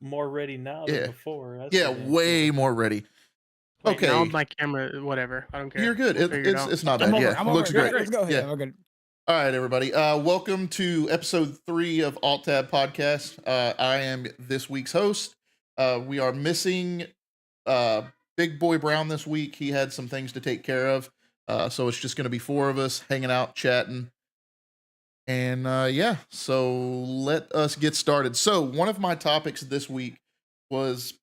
More ready now than before. That's Yeah, way more ready. Wait, Okay. now my camera, whatever. I don't care. You're good. We'll figure it out. It's not bad. Yeah, looks great. Let's go. Yeah. We're good. All right, everybody. Welcome to episode 3 of Alt Tab Podcast. I am this week's host. We are missing Big Boy Brown this week. He had some things to take care of. So it's just going to be 4 of us hanging out, chatting. And yeah, so let us get started. So one of my topics this week was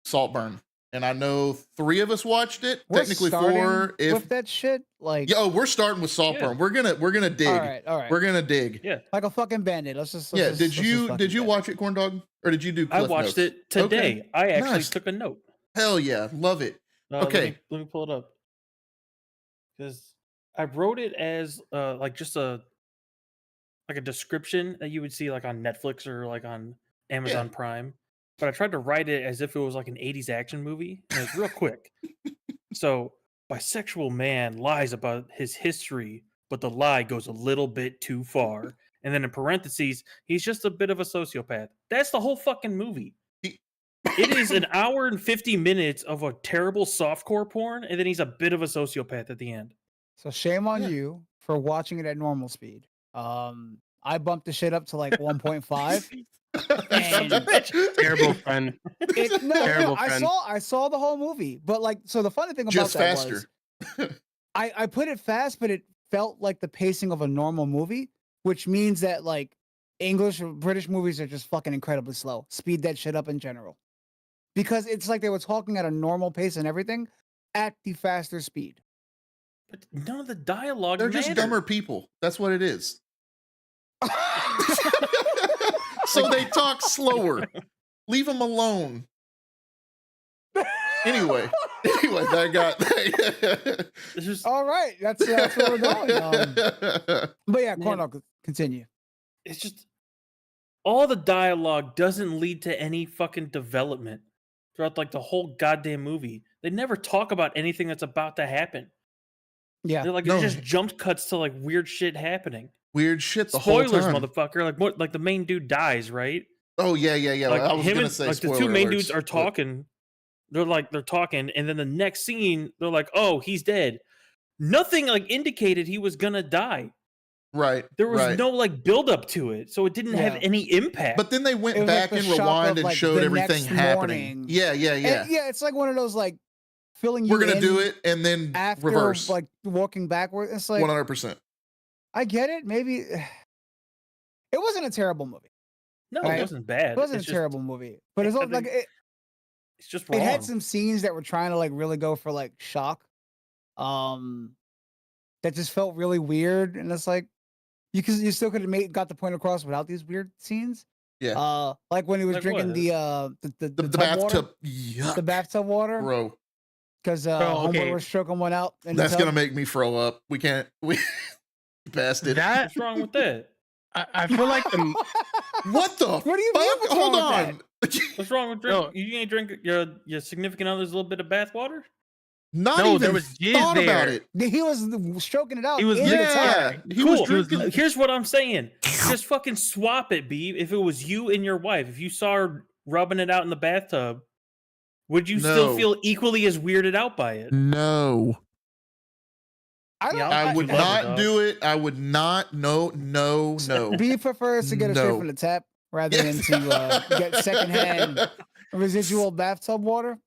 Saltburn. And I know 3 of us watched it. We're Technically 4. with that shit, like We're starting with Saltburn. Yeah. We're gonna dig. all right. We're gonna dig. Yeah. Like a fucking Band-Aid. Did you watch it, Corn Dog, or did you do? I Cliff watched notes? it today. Okay. I actually Nice. took a note. Hell yeah, love it. Okay. Let me pull it up. Because I wrote it as like just a description that you would see like on Netflix or like on Amazon Prime. But I tried to write it as if it was like an 80s action movie, and it's real quick. So, bisexual man lies about his history, but the lie goes a little bit too far. And then in parentheses, he's just a bit of a sociopath. That's the whole fucking movie. It is an hour and 50 minutes of a terrible softcore porn, and then he's a bit of a sociopath at the end. So shame on you for watching it at normal speed. I bumped the shit up to like 1.5. Terrible friend. Terrible friend. I saw the whole movie, but like, so the funny thing about Just that faster. was, I put it fast, but it felt like the pacing of a normal movie, which means that like English or British movies are just fucking incredibly slow. Speed that shit up in general, because it's like they were talking at a normal pace and everything at the faster speed. But none of the dialogue They're just mattered. dumber people. That's what it is. So they talk slower. Leave him alone. Anyway, that got. It's just, All right, that's where we're going. But yeah, Cornell, continue. it's just all the dialogue doesn't lead to any fucking development throughout like the whole goddamn movie. They never talk about anything that's about to happen. Yeah, They're like, No. it just jump cuts to like weird shit happening. Weird shit the whole Spoilers, time. motherfucker. Like what? Like the main dude dies, right? Oh yeah. Like I was him gonna and say like the spoiler two main alerts, dudes are but- talking. They're talking, and then the next scene, they're like, "Oh, he's dead." Nothing like indicated he was gonna die. Right. There was right. no like build up to it, so it didn't have Yeah. any impact. But then they It went was back like and the shock rewind of, and like, showed the everything next happening. morning. Yeah. And, yeah, it's like one of those like filling you We're gonna in do it and then after reverse. like walking backward. It's like 100%. I get it. Maybe it wasn't a terrible movie. no, right. it wasn't bad. It wasn't It's a just- terrible movie, but it's I all, like think it's just it wrong. had some scenes that were trying to like really go for like shock, that just felt really weird, and it's like you still could have got the point across without these weird scenes. Yeah. Like when he was Like drinking what? the The tub bathtub. water, Yuck. the bathtub water, Bro. because Bro, okay. homeboy was stroking one out. In the That's tub. gonna make me throw up. We can't. We passed it. That What's wrong with that? I feel like the What the What do you mean? fuck? What's Hold wrong with on. What's wrong with No. drinking? You ain't drink your significant other's a little bit of bath water? Not No, even there was jizz thought about there. it. He was stroking it out. He was in the licking- tub. Yeah. He Cool. was drinking. Here's what I'm saying. Just fucking swap it, B. If it was you and your wife, if you saw her rubbing it out in the bathtub, would you still No. feel equally as weirded out by it? No. I don't. Yeah, I would love it, not dog. do it. I would not. No. B prefers to get it straight No. from the tap rather Yes. than to get secondhand residual bathtub water.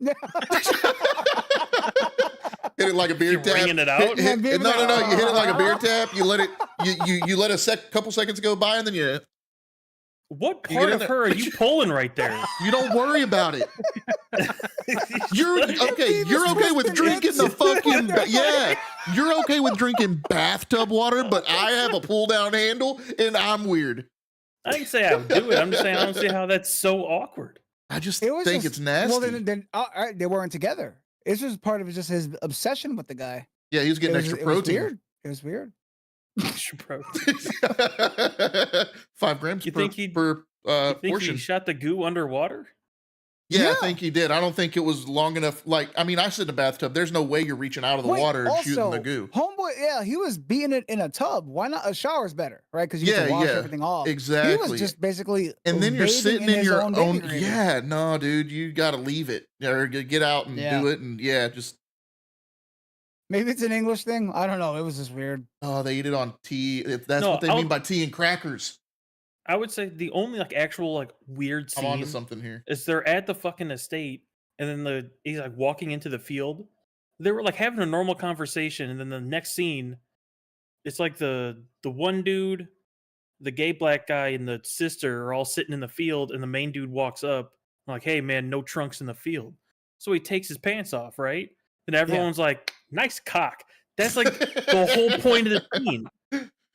Hit it like a beer You tap. wringing it out? No. You hit it like a beer Oh. tap. You let it. You let a couple seconds go by, and then you What You get part in of there. her are you pulling right there? you don't worry about it. You're okay. Beavis You're okay with twisted drinking it. the fucking They're yeah. You're okay with drinking bathtub water, but I have a pull down handle, and I'm weird. I didn't say I would do it. I'm just saying I don't see how that's so awkward. I just It was think just- it's nasty. Well, then they weren't together. It's just part of just his obsession with the guy. Yeah, he was getting It was- extra it was protein. weird. It was weird. Bro, 5 grams You per, think he- per you think portion. he shot the goo underwater? Yeah, I Yeah. think he did. I don't think it was long enough. Like, I mean, I sit in the bathtub. There's no way you're reaching out of the Wait, water and also, shooting the goo. Homeboy, yeah, he was beating it in a tub. Why not? A shower's better, right? Because you get to Yeah, wash yeah, everything off. He Exactly. was just basically And then you're bathing sitting in his your own. own. baby gravy. Yeah, no, dude, you got to leave it or get out and Yeah. do it. And yeah, just Maybe it's an English thing. I don't know. It was just weird. oh, they eat it on tea. If that's No, what they I'll- mean by tea and crackers. I would say the only like actual like weird I'm onto scene something here. is they're at the fucking estate and then he's like walking into the field. They were like having a normal conversation, and then the next scene, it's like the one dude, the gay black guy, and the sister are all sitting in the field, and the main dude walks up like, "Hey man, no trunks in the field." So he takes his pants off, right? And everyone's like, "Nice cock." That's like the whole point of the scene.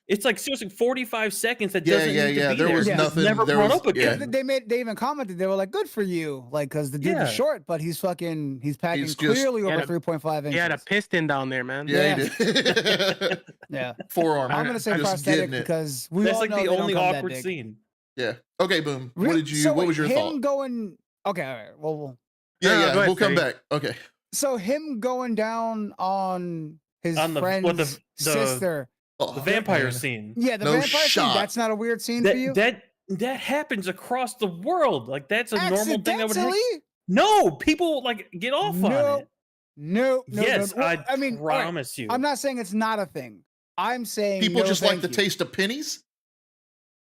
It's like seriously 45 seconds that Yeah, doesn't yeah, need yeah. to be There there. was It's nothing. never there brought was, up again. yeah. They even commented. They were like, "Good for you," like because the dude Yeah. was short, but he's packing He's just- clearly He over had a- 3.5 inches. He had a piston down there, man. Yeah, he did. Yeah. Forearm. I'm gonna say Just prosthetic getting it. because we That's all like know the they don't only come that awkward big. scene. Yeah. Okay, boom. Re- What did you? so what was your him thought? going? Okay, all right. Well, Yeah, No, yeah. go ahead, We'll come Freddie. back. Okay. so him going down on his On the- friend's what, the- sister. Oh, The vampire man. scene. Yeah, the No vampire shot. scene. That's not a weird scene for you. That happens across the world. Like that's a normal thing that would happen. Accidentally? No, people like get off on No. it. No. Yes, Well, I mean, all right, promise you. I'm not saying it's not a thing. I'm saying People no, just like thank the you. taste of pennies.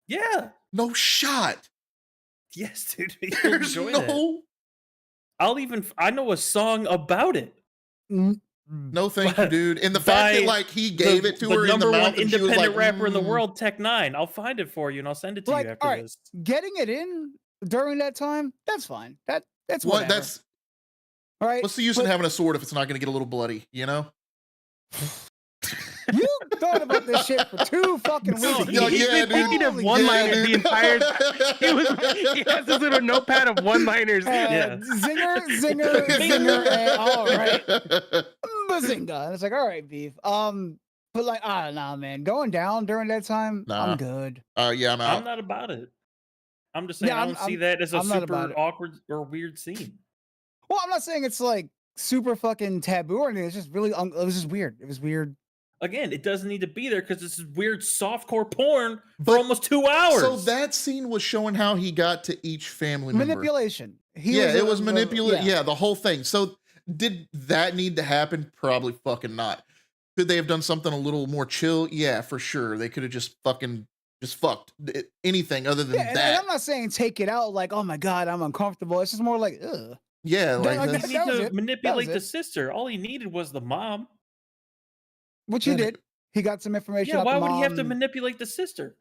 Yeah. No shot. Yes, dude. People There's enjoy that. no. I know a song about it. No, thank you, dude. And the fact that By like he gave it to her in number the one mouth, and she was independent like, rapper in the "Mm." world, Tech Nine. I'll find it for you and I'll send it to Like, you after alright, this. Getting it in during that time, that's fine. That's What? whatever. That's all right. what's the use in but- having a sword if it's not going to get a little bloody? You know. You thought about this shit for 2 fucking No, weeks. Yo, he's yeah, been thinking of Holy one-liners dude. the entire time. He has this little notepad of one-liners. Yeah. Zinger, zinger, zinger, and all right. Bazinga. And it's like, all right, beef. But like, I don't know, man. Going down during that time, Nah. I'm good. Yeah, I'm out. I'm not about it. I'm just saying Yeah, I don't see that as a I'm not about super it. awkward or weird scene. Well, I'm not saying it's like super fucking taboo or anything. It's just really, it was just weird. It was weird. Again, it doesn't need to be there because this is weird softcore porn for But- almost 2 hours. So that scene was showing how he got to each family member. Manipulation. It was manipulative. yeah. Yeah, the whole thing. So did that need to happen? Probably fucking not. Could they have done something a little more chill? Yeah, for sure. They could have just fucked anything other than Yeah, and that. I'm not saying take it out like, oh my god, I'm uncomfortable. It's just more like, ugh. Yeah, Like, like he that's- didn't that need was to it. manipulate That the was it. sister. All he needed was the mom. Which he Yeah. did. He got some information. Yeah, out why the would he have to mom. manipulate the sister?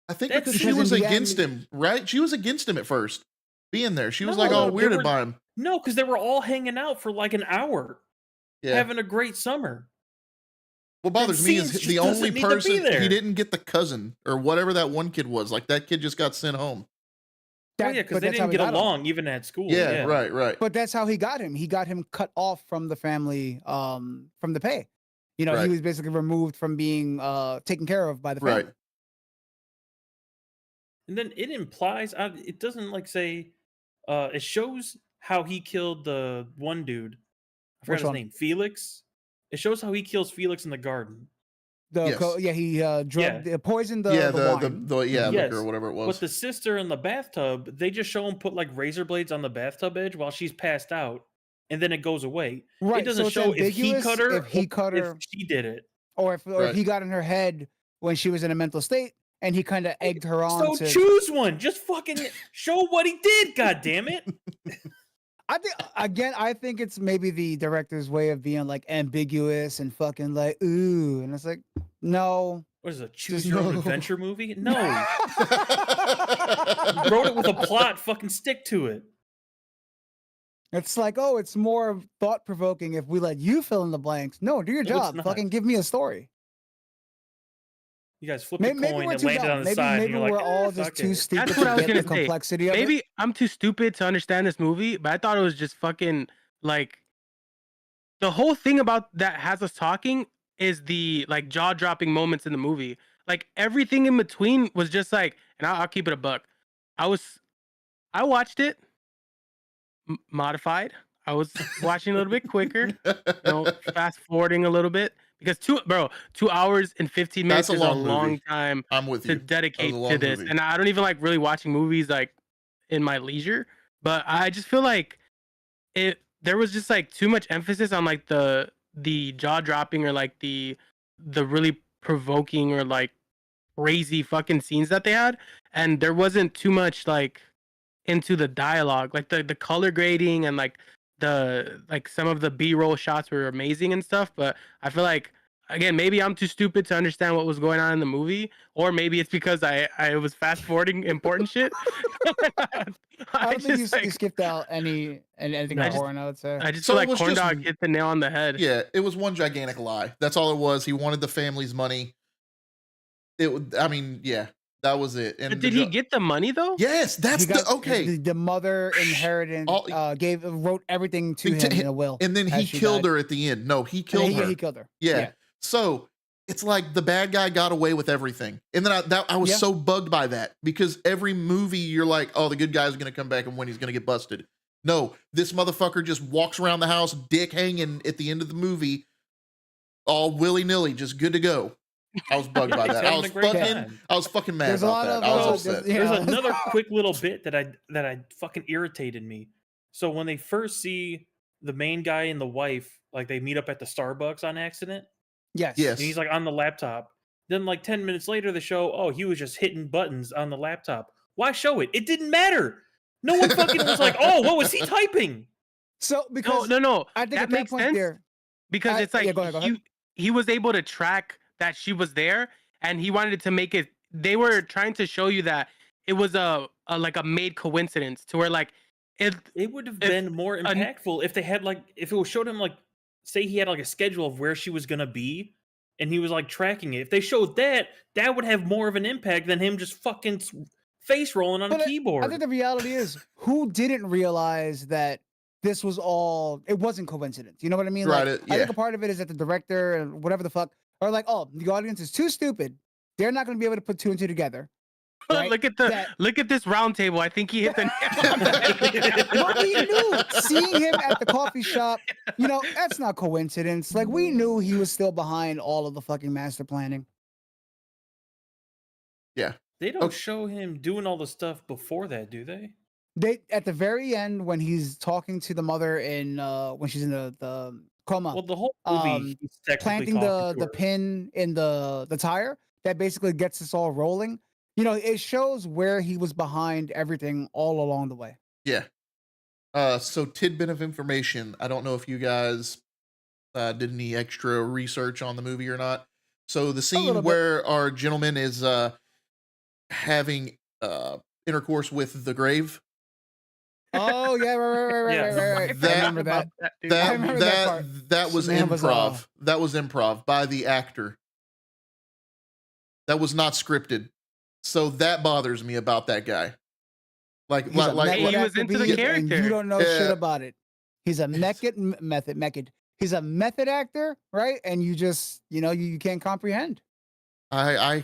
I think That's because she because was in the against end- him, right? She was against him at first, being there. She was No, like all they weirded were- by him. No, because they were all hanging out for like an hour, Yeah. having a great summer. What bothers me is scenes the just only doesn't need to be person there. he didn't get the cousin or whatever that one kid was. Like that kid just got sent home. Oh yeah, because but they that's how didn't he get got him. along even at school. Yeah, right. But that's how he got him. He got him cut off from the family, from the pay. You know, Right. he was basically removed from being taken care of by the family. Right. And then it implies it doesn't like say it shows how he killed the one dude. I forgot Which his one? name. Felix. It shows how he kills Felix in the garden. Yes. He drugged, poisoned the yeah, the wine. Yes. liquor or whatever it was. But the sister in the bathtub, they just show him put like razor blades on the bathtub edge while she's passed out, and then it goes away. Right. It doesn't so it's show if he ambiguous cut her, if he or cut her, if she did it. or if Right. he got in her head when she was in a mental state, and he kind of egged her on So to. choose one. Just fucking show what he did. God damn it! I think it's maybe the director's way of being like ambiguous and fucking like ooh, and it's like no. What is it? A choose Just your own no. adventure movie? No. You wrote it with a plot. Fucking stick to it. It's like, oh, it's more thought provoking if we let you fill in the blanks. No, do your No, it's job. not. Fucking give me a story. You guys flipped Maybe, a maybe coin we're and too landed dumb. on the Maybe, side. maybe and you're we're like, all just fuck too it. stupid That's to what I was get the gonna say. complexity of it. Maybe I'm too stupid to understand this movie, but I thought it was just fucking like the whole thing about that has us talking is the like jaw-dropping moments in the movie. Like everything in between was just like, and I'll keep it a buck. I watched it modified. I was watching a little bit quicker, fast forwarding a little bit because 2 hours and 15 minutes That's a is a long long movie. time I'm with to you. dedicate long to this. movie. And I don't even like really watching movies like in my leisure, but I just feel like there was just like too much emphasis on like the jaw dropping or like the really provoking or like crazy fucking scenes that they had, and there wasn't too much like into the dialogue, like the color grading and like some of the B-roll shots were amazing and stuff, but I feel like again maybe I'm too stupid to understand what was going on in the movie, or maybe it's because I was fast forwarding important shit. I don't think you like, skipped out anything I just- important, I would say. I just So feel it like was Corn just- Dog hit the nail on the head. Yeah, it was one gigantic lie. That's all it was. He wanted the family's money. That was it. And But did he get the money though? Yes, that's He got okay. The mother inheritance wrote everything to him in a will. And then he as she killed died. her at the end. No, he And killed her. he killed her. Yeah. So it's like the bad guy got away with everything. And then I was Yeah. so bugged by that because every movie you're like, oh, the good guy's going to come back and when he's going to get busted. No, this motherfucker just walks around the house, dick hanging at the end of the movie, all willy-nilly, just good to go. I was bugged by He's that. I having was a great fucking, time. I was fucking mad There's a about lot that. of, I was there's- upset. yeah. There's another quick little bit that I fucking irritated me. So when they first see the main guy and the wife, like they meet up at the Starbucks on accident, Yes. Yes. and he's like on the laptop. Then like 10 minutes later, they show, oh, he was just hitting buttons on the laptop. Why show it? It didn't matter. No one fucking was like, oh, what was he typing? So because No. I think that at that makes point sense there, because it's like yeah, go ahead. he was able to track that she was there, and he wanted to make it. They were trying to show you that it was a like a made coincidence to where like It would have If been more an- impactful if they had like if it was showed him like say he had like a schedule of where she was gonna be and he was like tracking it. If they showed that, that would have more of an impact than him just fucking face rolling on a But keyboard. I think the reality is, who didn't realize that this was all? It wasn't coincidence. You know what I mean? Right, Like, yeah. I think a part of it is that the director and whatever the fuck are like, oh, the audience is too stupid. They're not going to be able to put two and two together. Right? Look at this round table. I think he hit the nail on the head. But we knew, seeing him at the coffee shop, you know, that's not coincidence. Like, we knew he was still behind all of the fucking master planning. Yeah. They don't show him doing all the stuff before that, do they? They at the very end when he's talking to the mother in when she's in the coma. Well, the whole movie, he's technically planting talking to the her. pin in the tire that basically gets us all rolling. You know, it shows where he was behind everything all along the way. Yeah. So tidbit of information. I don't know if you guys did any extra research on the movie or not. So the scene little bit. where our gentleman is having intercourse with the grave. Oh yeah, right. Yeah. I That- remember that. dude. I remember that part. That was Man was, improv. That was improv by the actor. That was not scripted. So that bothers me about that guy. Like, He's a method he was actor, into the B, and character. you don't know Yeah. shit about it. He's a method. He's a method actor, right? And you just, you know, you can't comprehend. I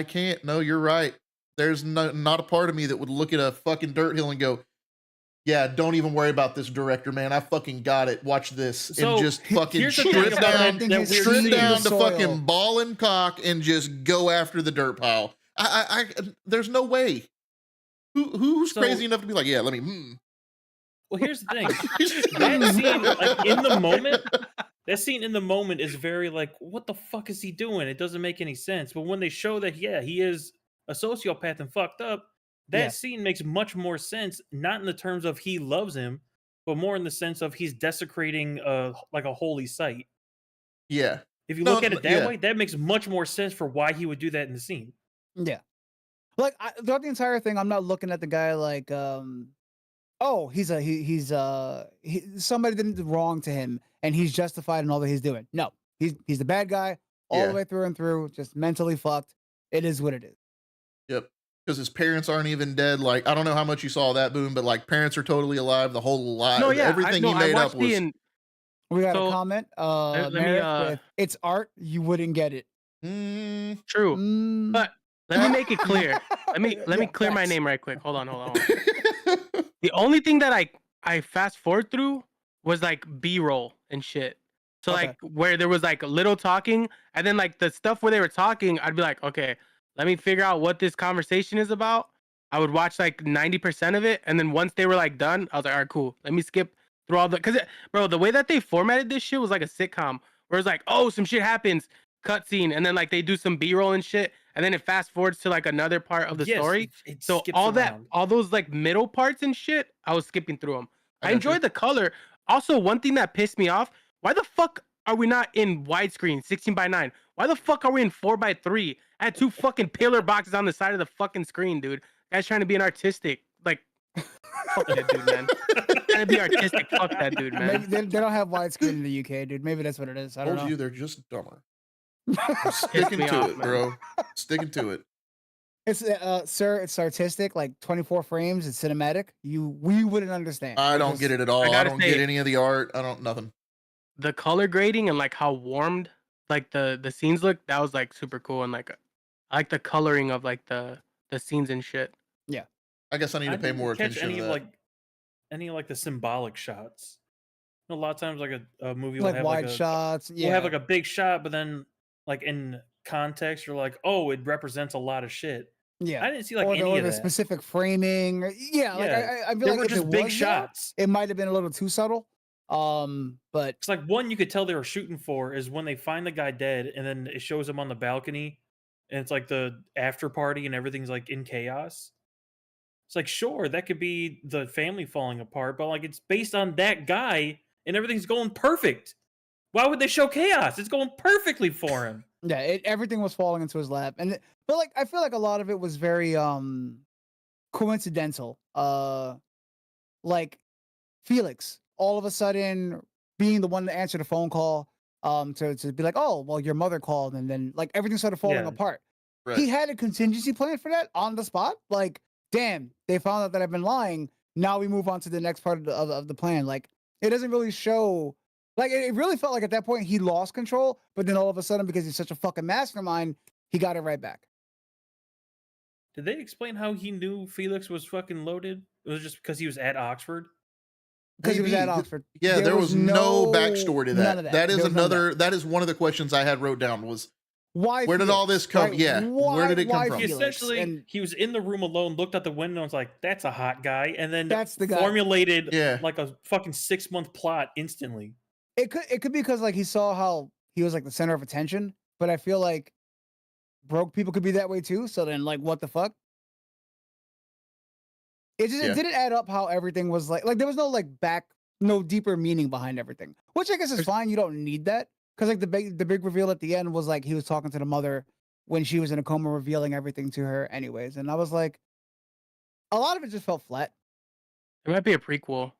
can't. No, you're right. There's not a part of me that would look at a fucking dirt hill and go, yeah, don't even worry about this director, man. I fucking got it. Watch this. So, and just fucking here's the thing strip about down, that weird strip scene. down to Soil. fucking ball and cock and just go after the dirt pile. I there's no way. Who's So- crazy enough to be like, yeah, let me. Well, here's the thing. That scene, like in the moment, that scene in the moment is very like, what the fuck is he doing? It doesn't make any sense. But when they show that, yeah, he is a sociopath and fucked up, that Yeah. scene makes much more sense. Not in the terms of he loves him, but more in the sense of he's desecrating like a holy site. Yeah. If you No, look at it that yeah. way, that makes much more sense for why he would do that in the scene. Yeah. Like throughout the entire thing, I'm not looking at the guy like, oh, he's somebody did wrong to him and he's justified in all that he's doing. No, he's the bad guy all Yeah. the way through and through, just mentally fucked. It is what it is. Yep. Because his parents aren't even dead. Like, I don't know how much you saw of that, Boom, but like parents are totally alive. The whole life, No, yeah, everything he I made up watched the was We got a So, comment. let me, Merrick with, it's art. You wouldn't get it. true. Mm. But let me make it clear. Let me Yeah, clear my facts. name right quick. Hold on. The only thing that I fast forward through was like B-roll and shit. So Okay. like where there was like little talking, and then like the stuff where they were talking, I'd be like, okay, let me figure out what this conversation is about. I would watch like 90% of it, and then once they were like done, I was like, all right, cool. Let me skip through all bro, the way that they formatted this shit was like a sitcom, where it's like, oh, some shit happens, cutscene, and then like they do some B-roll and shit, and then it fast forwards to like another part of the Yes, story. it So skips all around. all those like middle parts and shit, I was skipping through them. I got you. enjoyed the color. Also, one thing that pissed me off: why the fuck are we not in widescreen 16:9? Why the fuck are we in 4:3? I had two fucking pillar boxes on the side of the fucking screen, dude. Guy's trying to be an artistic, like, fuck that dude, man. Trying to be artistic, fuck that dude, Maybe man. they don't have widescreen in the UK, dude. Maybe that's what it is. I don't Told know. you they're just dumber. Pissed Sticking me to off, it, man. bro. Sticking to it. It's sir, it's artistic, like 24 frames, it's cinematic. We wouldn't understand. I don't get it at all. I gotta don't get say- any of the art. I don't nothing. The color grading and like how warmed like the scenes look, that was like super cool, and like I like the coloring of like the scenes and shit. I guess I need to pay didn't more catch attention any to of, that. like any of, like the symbolic shots. You know, a lot of times like a movie will Like have wide like a shots. Yeah. we'll have like a big shot, but then like in context you're like, oh, it represents a lot of shit. yeah. I didn't see like or any the of that. specific framing. Yeah, like Yeah, I feel They like were if just it big was there, shots. it might have been a little too subtle. But It's like one you could tell they were shooting for is when they find the guy dead and then it shows him on the balcony and it's like the after party and everything's like in chaos. It's like, sure, that could be the family falling apart, but like it's based on that guy and everything's going perfect. Why would they show chaos? It's going perfectly for him. yeah, everything was falling into his lap. But like I feel like a lot of it was very coincidental. Like Felix all of a sudden being the one to answer the phone call, to be like, oh, well, your mother called, and then like everything started falling Yeah. apart. Right. He had a contingency plan for that on the spot. Like, damn, they found out that I've been lying. Now we move on to the next part of the plan. Like, it doesn't really show. Like, it really felt like at that point he lost control, but then all of a sudden, because he's such a fucking mastermind, he got it right back. Did they explain how he knew Felix was fucking loaded? It was just because he was at Oxford. Because he was Maybe. at Oxford. Yeah, there was no backstory to none that. of that. That is There was none of another. That is one of the questions I had wrote down. Was Why? where did all Felix, this come? right? Yeah, where did it come Why from? He Felix? essentially And he was in the room alone, looked out the window, and was like, "That's a hot guy," and then that's the guy. formulated Yeah. like a fucking 6-month plot instantly. It could be because like he saw how he was like the center of attention, but I feel like broke people could be that way too. So then, like, what the fuck? It just Yeah. it didn't add up how everything was like there was no like no deeper meaning behind everything, which I guess is There's- fine. You don't need that because like the big reveal at the end was like he was talking to the mother when she was in a coma, revealing everything to her, anyways. And I was like, a lot of it just felt flat. It might be a prequel.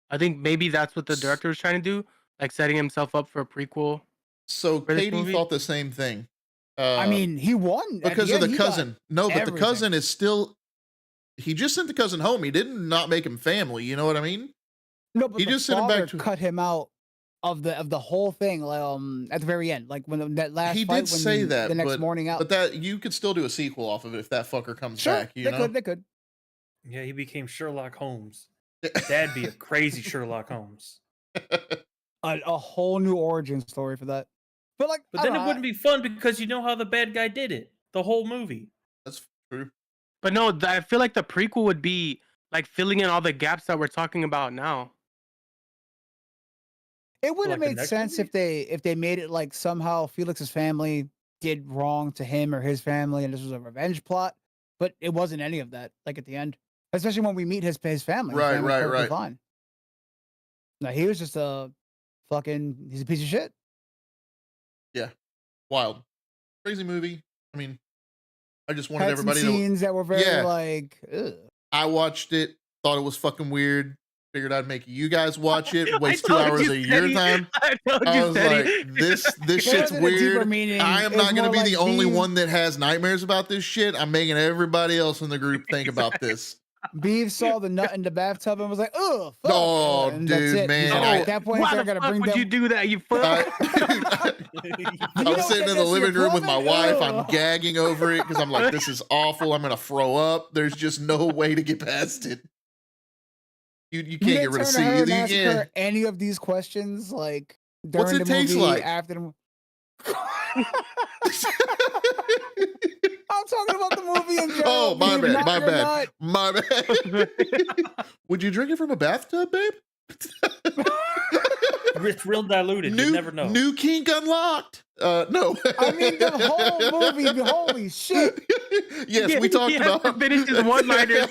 I think maybe that's what the director was trying to do, like setting himself up for a prequel. So For this Katie movie? thought the same thing. I mean, he won at because the of end, the he got cousin. No, but the everything. cousin is still. He just sent the cousin home. He didn't not make him family. You know what I mean? No, but He the just sent him back father to- cut him out of the whole thing. At the very end, like when that last He fight, did when say that, the next but- morning out. But that you could still do a sequel off of it if that fucker comes Sure, back. You know? they could. Yeah, he became Sherlock Holmes. That'd be a crazy Sherlock Holmes. A whole new origin story for that. But like, But then it wouldn't be fun because you know how the bad guy did it. The whole movie. That's true. But no, I feel like the prequel would be like filling in all the gaps that we're talking about now. It would have like the made next sense movie? if they made it like somehow Felix's family did wrong to him or his family, and this was a revenge plot. But it wasn't any of that. Like at the end, especially when we meet his family. His Right, family's right, perfectly right. Fine. No, he was just he's a piece of shit. Wild, crazy movie. I mean, I just wanted Had some everybody to. scenes that were very Yeah. like, ugh. I watched it, thought it was fucking weird. Figured I'd make you guys watch it. Waste I 2 told hours you, of your Teddy. time. I told I you, was Teddy. like, this There shit's wasn't a deeper weird. meaning. I am It was not going to more be the like only Beef- one that has nightmares about this shit. I'm making everybody else in the group think about this. Beef saw the nut in the bathtub and was like, "Oh, fuck!" Oh, and that's dude, it. man, He's like, I- at that point, Why I the gotta fuck bring would them. you do that? You fuck. I You was don't sitting get in the this, living you're room with my plumbing? wife. I'm Ugh. gagging over it because I'm like, this is awful. I'm going to throw up. There's just no way to get past it. You You can't get didn't rid of turn to her and ask C. her any of these questions, like during What's it the taste movie, like? after the. I'm talking about the movie in general. Oh, my Beef, bad, not my your bad. nut. My bad. Would you drink it from a bathtub, babe? It's real diluted. You never know. New kink unlocked. No. I mean, the whole movie. Holy shit! Yes, Yeah, we talked he has about. to finish his one-liners.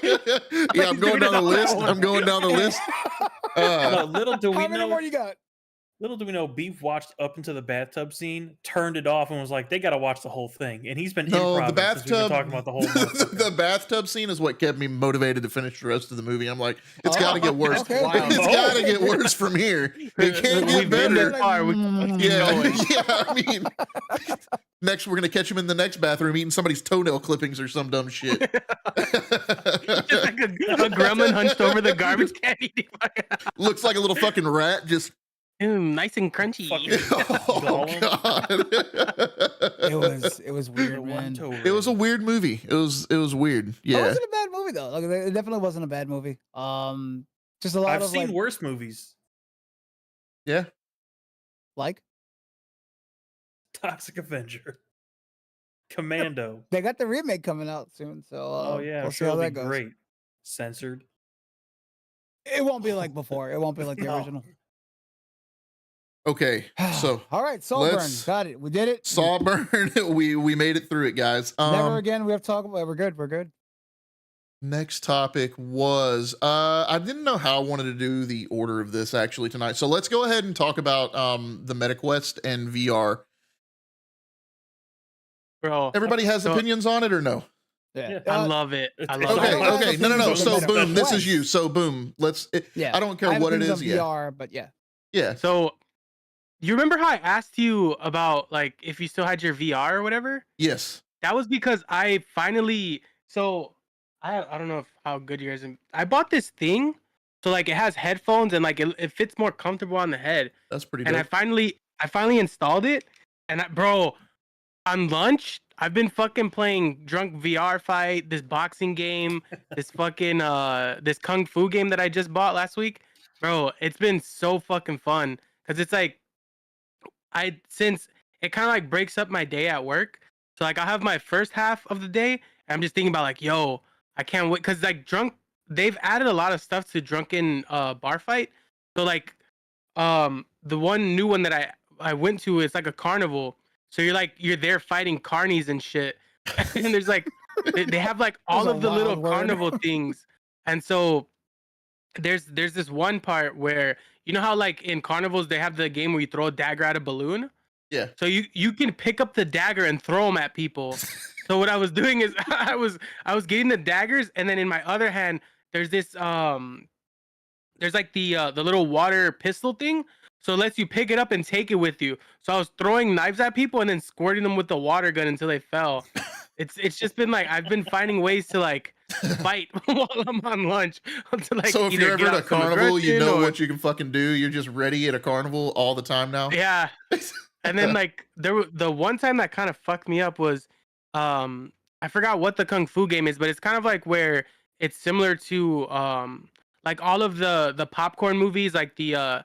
Yeah, I'm going down the list. I'm going down the list. Little do we How many know. more you got? Little do we know. Beef watched up into the bathtub scene, turned it off, and was like, "They got to watch the whole thing." And he's been No, the improv since we've been bathtub. talking about the whole. The bathtub scene is what kept me motivated to finish the rest of the movie. I'm like, it's got to get worse. Okay. Wow. It's got to get worse from here. It can't get We've been better. there far. We can keep Yeah, going. yeah. I mean, next we're gonna catch him in the next bathroom eating somebody's toenail clippings or some dumb shit. Just like a gremlin hunched over the garbage can. Looks like a little fucking rat. Just Nice and crunchy. Fucking- oh god. It was weird, One man. toe It was a ring. weird movie. It was weird. It Yeah. wasn't a bad movie though. Like it definitely wasn't a bad movie. Just a lot I've of seen like, worse movies. Yeah. like Toxic Avenger, Commando. they got the remake coming out soon, so Oh yeah, we'll I'm see sure how it'll that be goes. great. Censored. It won't be like before. It won't be like the No. original. Okay. So all right, Saltburn, let's- got it. We did it. Saltburn, we made it through it, guys. Never again. We have to talk about. We're good. We're good. Next topic was I didn't know how I wanted to do the order of this actually tonight. So let's go ahead and talk about the MetaQuest and VR. Bro, Everybody has So- opinions on it or no? Yeah. I love it. I It's- love Okay, I don't have okay. No. opinions So on the boom, this is MetaQuest. you. So boom, let's Yeah. I don't care have what it opinions is. on Yeah. VR, but yeah. Yeah. So you remember how I asked you about like if you still had your VR or whatever? Yes. That was because I finally I don't know if how good yours is. I bought this thing, so like it has headphones and like it fits more comfortable on the head. That's pretty And dope. I finally installed it, and bro, on lunch I've been fucking playing drunk VR fight, this boxing game, this fucking this kung fu game that I just bought last week. Bro, it's been so fucking fun because it's like since it kind of like breaks up my day at work. So like I'll have my first half of the day, and I'm just thinking about like, yo, I can't wait because like they've added a lot of stuff to drunken bar fight. So like the one new one that I went to, it's like a carnival. So you're there fighting carnies and shit. And there's like they have like That was all a of the little wild word. carnival things. And so there's this one part where you know how like in carnivals they have the game where you throw a dagger at a balloon. Yeah. So you can pick up the dagger and throw them at people. So what I was doing is I was getting the daggers, and then in my other hand there's this there's like the little water pistol thing. So it lets you pick it up and take it with you. So I was throwing knives at people and then squirting them with the water gun until they fell. It's just been like I've been finding ways to like fight while I'm on lunch. To, like, So if either you're ever get at a out some carnival, you aggression know or- what you can fucking do. You're just ready at a carnival all the time now. Yeah. And then like the one time that kind of fucked me up was I forgot what the kung fu game is, but it's kind of like where it's similar to like all of the popcorn movies, like the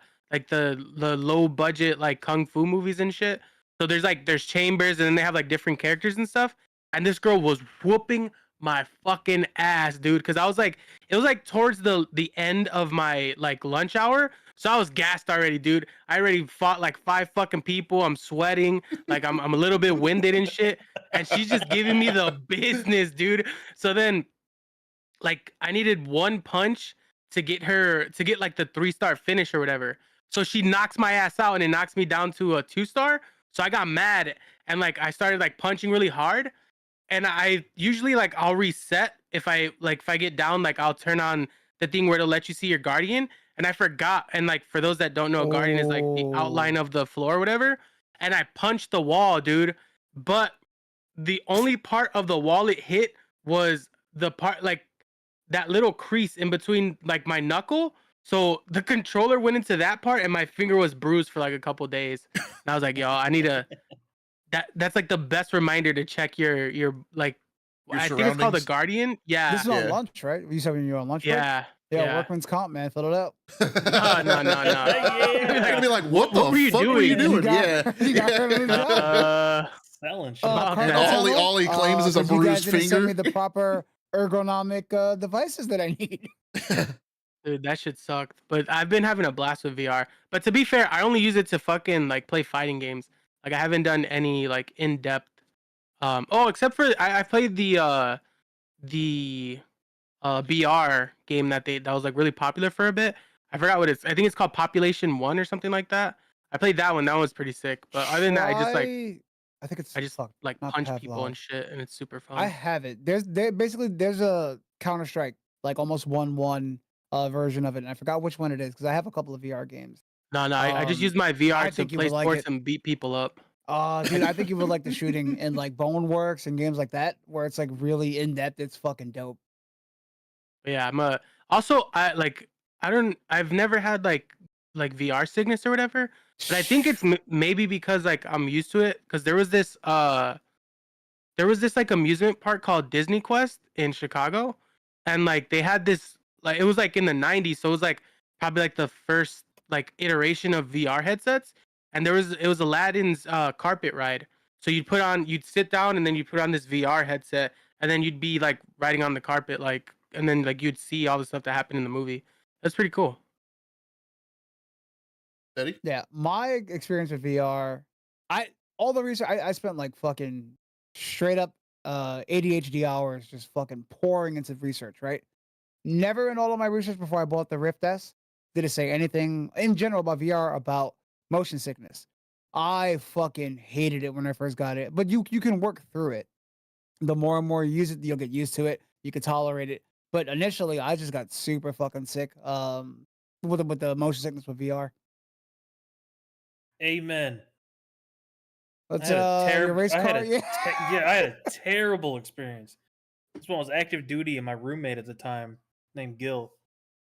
low budget like kung fu movies and shit. So there's chambers, and then they have like different characters and stuff. And this girl was whooping my fucking ass, dude, because it was like towards the end of my like lunch hour. So I was gassed already, dude. I already fought like 5 fucking people. I'm sweating, like I'm a little bit winded and shit. And she's just giving me the business, dude. So then, like, I needed one punch to get like the 3-star finish or whatever. So she knocks my ass out, and it knocks me down to a 2-star. So I got mad, and like I started like punching really hard. And I usually like I'll reset if I get down, like I'll turn on the thing where it'll let you see your guardian. And I forgot. And like for those that don't know, a guardian is like the outline of the floor or whatever. And I punched the wall, dude. But the only part of the wall it hit was the part like that little crease in between like my knuckle. So the controller went into that part, and my finger was bruised for like a couple days. And I was like, yo, I need to. That's like the best reminder to check your like. Your I think it's called a surroundings? guardian. Yeah. This is on lunch, right? You said when you were on lunch break? Yeah. Yeah, workman's comp, man. Fill it up. No. You're gonna be like, what What were you fuck were you doing? doing? You got rid of the job. Selling shit. Okay. All he claims is a 'cause you guys bruised didn't send me finger. the proper ergonomic devices that I need. Dude, that shit sucked. But I've been having a blast with VR. But to be fair, I only use it to fucking like play fighting games. Like I haven't done any like in-depth except for I played the BR game that was like really popular for a bit. I forgot what it's. I think it's called Population 1 or something like that. I played that one. That one was pretty sick. But other than that, I think it's I just like not punch people Pavlov. and shit, and it's super fun. I have it. There's a Counter-Strike, like almost 1-1 version of it. And I forgot which one it is because I have a couple of VR games. No, I just use my VR I to think you play would like sports it. and beat people up. Dude, I think you would like the shooting in like Boneworks and games like that, where it's like really in depth. It's fucking dope. But yeah, I've never had like VR sickness or whatever, but I think it's maybe because like I'm used to it. Because there was this like amusement park called Disney Quest in Chicago, and like they had this like it was like in the 90s, so it was like probably like the first like iteration of VR headsets. And it was Aladdin's carpet ride. So you'd sit down, and then you'd put on this VR headset, and then you'd be like riding on the carpet, like, and then like you'd see all the stuff that happened in the movie. That's pretty cool. Eddie? Yeah, my experience with VR, all the research I spent like fucking straight up ADHD hours just fucking pouring into research, right? Never in all of my research before I bought the Rift S did it say anything in general about VR about motion sickness. I fucking hated it when I first got it, but you can work through it. The more and more you use it, you'll get used to it. You can tolerate it. But initially, I just got super fucking sick with the motion sickness with VR. Amen. Let's I had a your terrible. race I had car. a Yeah. yeah, I had a terrible experience. This one was active duty, and my roommate at the time, named Gil,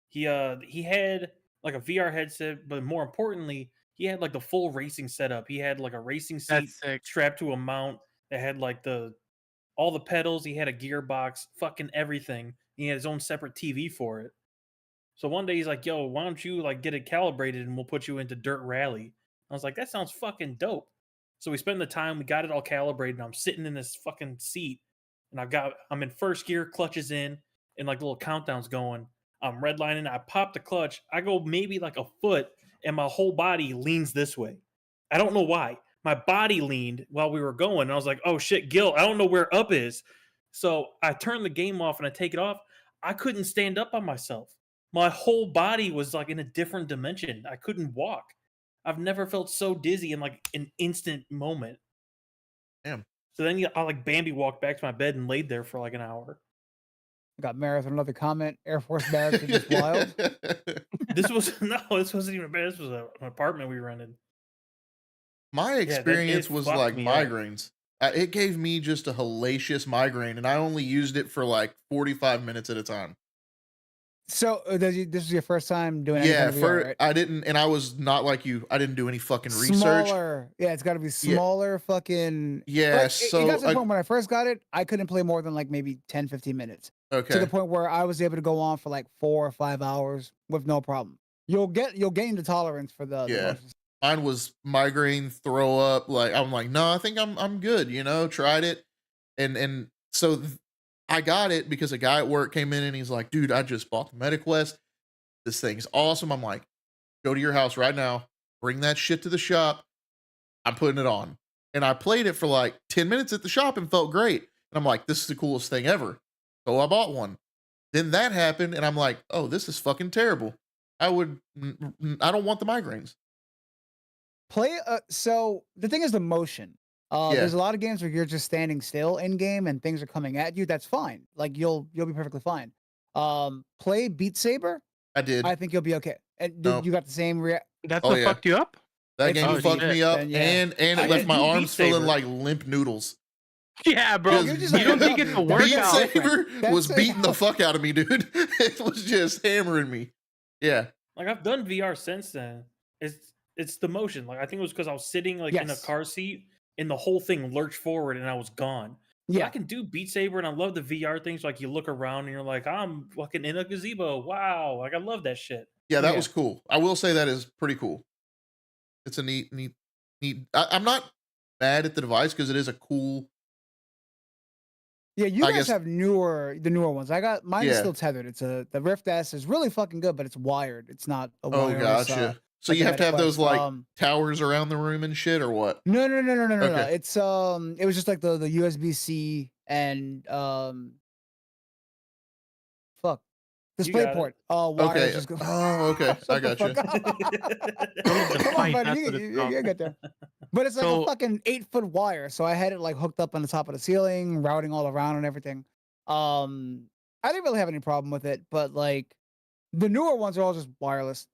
he had like a VR headset, but more importantly, he had like the full racing setup. He had like a racing seat That's sick. strapped to a mount that had like all the pedals. He had a gearbox, fucking everything. He had his own separate TV for it. So one day he's like, "Yo, why don't you like get it calibrated and we'll put you into dirt rally?" I was like, "That sounds fucking dope." So we spend the time, we got it all calibrated, and I'm sitting in this fucking seat, and I'm in first gear, clutches in, and like little countdowns going. I'm redlining, I pop the clutch, I go maybe like a foot, and my whole body leans this way. I don't know why. My body leaned while we were going, and I was like, "Oh shit, Gil, I don't know where up is." So I turn the game off and I take it off. I couldn't stand up on myself. My whole body was like in a different dimension. I couldn't walk. I've never felt so dizzy in like an instant moment. Damn. So then I like Bambi walked back to my bed and laid there for like an hour. I got Marathon another comment. Air Force barracks are just wild. This wasn't even bad. This was an apartment we rented. My it experience was fucked like me up. migraines. It gave me just a hellacious migraine, and I only used it for like 45 minutes at a time. So this was your first time doing anything Yeah, in VR, right? I didn't, and I was not like you. I didn't do any fucking research. Smaller. Yeah, it's got to be smaller fucking. Yeah, Like, so it got to the point when I first got it, I couldn't play more than like maybe 10, 15 minutes. To the okay, point where I was able to go on for like 4 or 5 hours with no problem. You'll gain the tolerance for the Yeah. motion. mine was migraine, throw up. Like I'm like, no, I think I'm good. You know, tried it, and so I got it because a guy at work came in and he's like, dude, I just bought the MediQuest. This thing's awesome. I'm like, go to your house right now, bring that shit to the shop. I'm putting it on. And I played it for like 10 minutes at the shop and felt great. And I'm like, this is the coolest thing ever. So I bought one. Then that happened and I'm like, oh, this is fucking terrible. I don't want the migraines. So the thing is the motion. Yeah. There's a lot of games where you're just standing still in game and things are coming at you. That's fine. Like you'll be perfectly fine. Play Beat Saber. I did. I think you'll be okay. And Nope. you got the same That's Oh, what yeah. fucked you up? That It's game oh, fucked shit. me up Then, yeah. and it I left did my do Beat arms feeling Saber. like limp noodles. Yeah, bro. You're just You like, don't "No, think it's a dude, Beat workout? Saber That's was it. beating the fuck out of me, dude. It was just hammering me. Yeah. Like I've done VR since then. It's the motion. Like I think it was because I was sitting like in a Yes. car seat and the whole thing lurched forward and I was gone. But Yeah. I can do Beat Saber and I love the VR things. Like you look around and you're like, I'm fucking in a gazebo. Wow. Like I love that shit. Yeah, that Yeah. was cool. I will say that is pretty cool. It's a neat. I'm not mad at the device because it is a cool. Yeah, you I guys guess- have the newer ones. I got mine is Yeah. still tethered. The Rift S is really fucking good, but it's wired. It's not a Oh, wireless. gotcha. So like you the have to have those MetaQuest. like towers around the room and shit, or what? No. Okay. It's it was just like the USB-C and fuck display got it. port. Oh, wires Okay. just go. Oh, okay. Shut I the gotcha. fuck up. The Come on, fight, buddy. that's You, what it's you, called. you get there. But it's like So- a fucking 8-foot wire. So I had it like hooked up on the top of the ceiling, routing all around and everything. I didn't really have any problem with it, but like the newer ones are all just wireless.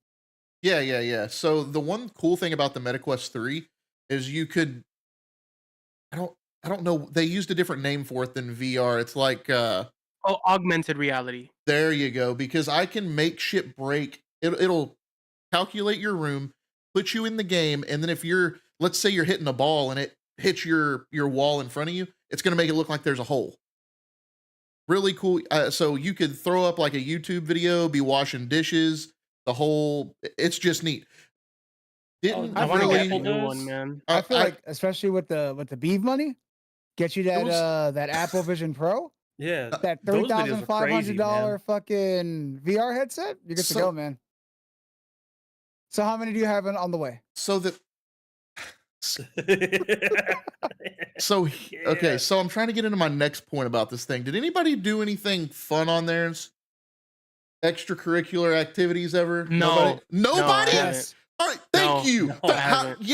Yeah. So the one cool thing about the MetaQuest 3 is you could. I don't know. They used a different name for it than VR. It's like Oh, augmented reality. there you go. Because I can make shit break. It'll calculate your room, put you in the game, and then if let's say you're hitting a ball and it hits your wall in front of you, it's gonna make it look like there's a hole. Really cool. So you could throw up like a YouTube video, be washing dishes. It's just neat. Didn't I I want to really- get a Apple new does. one, man. I feel like, especially with the Beeve money, get you that was- that Apple Vision Pro, Yeah. that Those videos are crazy, $3,500 fucking VR headset. You get to go, man. So how many do you have on the way? so that so Yeah. okay. So I'm trying to get into my next point about this thing. Did anybody do anything fun on there? Extracurricular activities ever? No. Nobody. I haven't. Yes. All right. Thank No. you. No, But I how- haven't.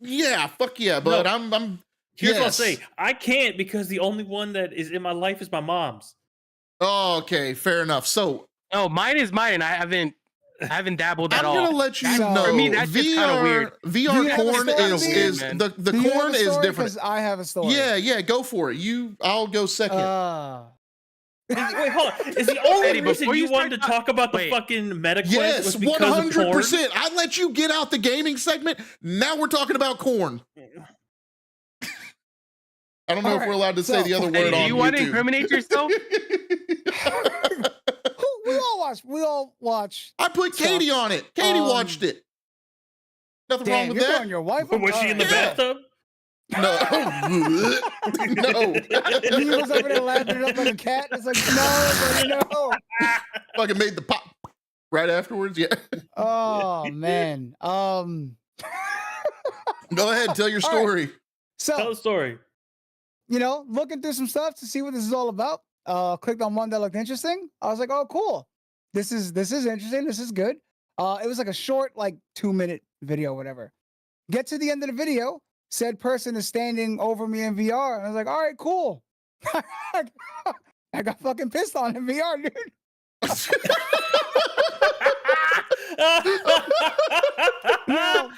yeah. Fuck yeah. But No. I'm. Here's what I'll yes. say. I can't because the only one that is in my life is my mom's. Oh, okay. Fair enough. So Oh, mine is mine, and I haven't I haven't dabbled at I'm all. gonna let you So- know. For me, that's just kinda weird. Do you VR have a corn story, is man? the Do you have corn a is story? different. 'Cause I have a story. Yeah, go for it. I'll go second. Wait, hold on. Is the only Eddie, reason before you you wanted to start talk about the wait. fucking meta quiz Yes, was because of porn? 100%. I let you get out the gaming segment. Now we're talking about corn. I don't know All if we're right, allowed to say so- the other Eddie, word do on you want to YouTube. incriminate yourself? We all watch. I put stuff. Katie on it. Katie watched it. Nothing wrong Damn, with you're that. throwing your wife. Was she in the Yeah. bathtub? No. No. He was over there lapping it up like a cat. It's like no. Fucking made the pop right afterwards. Yeah. Oh man. Go ahead. Tell your All right. story. Tell So the story. looking through some stuff to see what this is all about. Clicked on one that looked interesting. I was like, oh, cool. This is interesting. This is good. It was like a short, like 2-minute video, whatever. Get to the end of the video. Said person is standing over me in VR. And I was like, all right, cool. I got fucking pissed on in VR, dude. Now,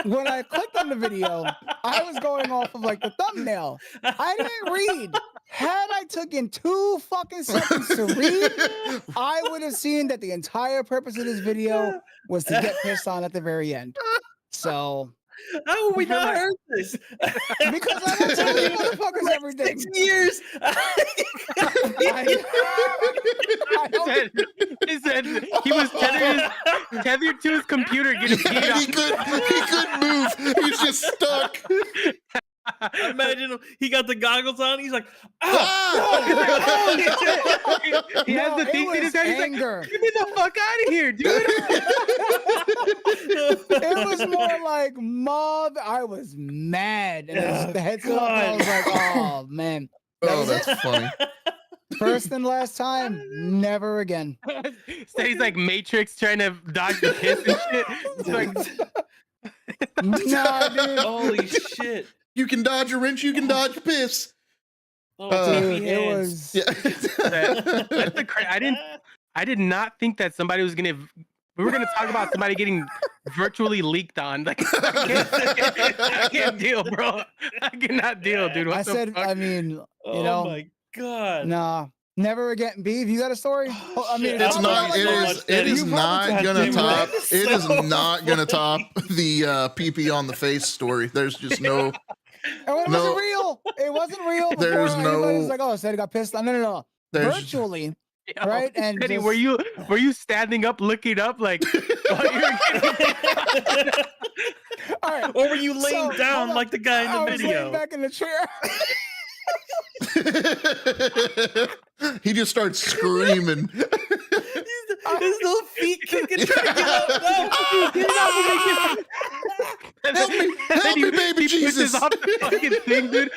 when I clicked on the video, I was going off of like the thumbnail. I didn't read. Had I taken 2 fucking seconds to read, I would have seen that the entire purpose of this video was to get pissed on at the very end. So, How have we not heard this? because I don't tell you motherfuckers everything. 6 years. I don't- He said he was tethered to his computer getting beat Yeah, up. he couldn't move. He's just stuck. Imagine he got the goggles on. He's like, Ah! He has No, the it thing in his was hand. He's like, anger. get me the fuck out of here, dude. It was more like mother. I was mad, and the headset. up, and I was like, oh man. That Oh, was it. that's funny. First and last time, never again. So he's like Matrix trying to dodge the piss and shit. It's like, Nah, dude. Holy shit. You can dodge a wrench, you can dodge piss. Oh, Dude, baby it hands. was. Yeah. that's the I did not think that somebody was gonna. We were gonna talk about somebody getting virtually leaked on. Like, I can't deal, bro. I cannot deal, dude. What I the said, fuck? I mean, Oh my god. nah, never again. B, have you got a story? I mean, shit. It's I'm not. so much It Eddie. is You not probably gonna took top. two It is minutes. not gonna top the pee on the face story. There's just no. And it No. wasn't real. It wasn't real. Before There's anybody was no- like, oh, said he got pissed on. No. There's Virtually, Yo, right? And Eddie, just- were you standing up, looking up, like? while you were getting- all right. Or were you laying So, down hold on. like the guy in I the was laying video? back in the chair. He just starts screaming. His little feet kicking, trying to get up. No. Help me, baby he pushes Jesus. off the fucking thing, dude.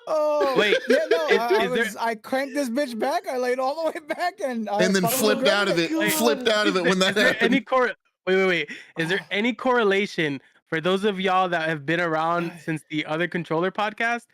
Oh, Wait, yeah, no. is I cranked this bitch back. I laid all the way back, and And then thought was flipped great. out of it. God. Flipped out of it when that Is there any happened. wait. Is there any correlation for those of y'all that have been around since the other controller podcast?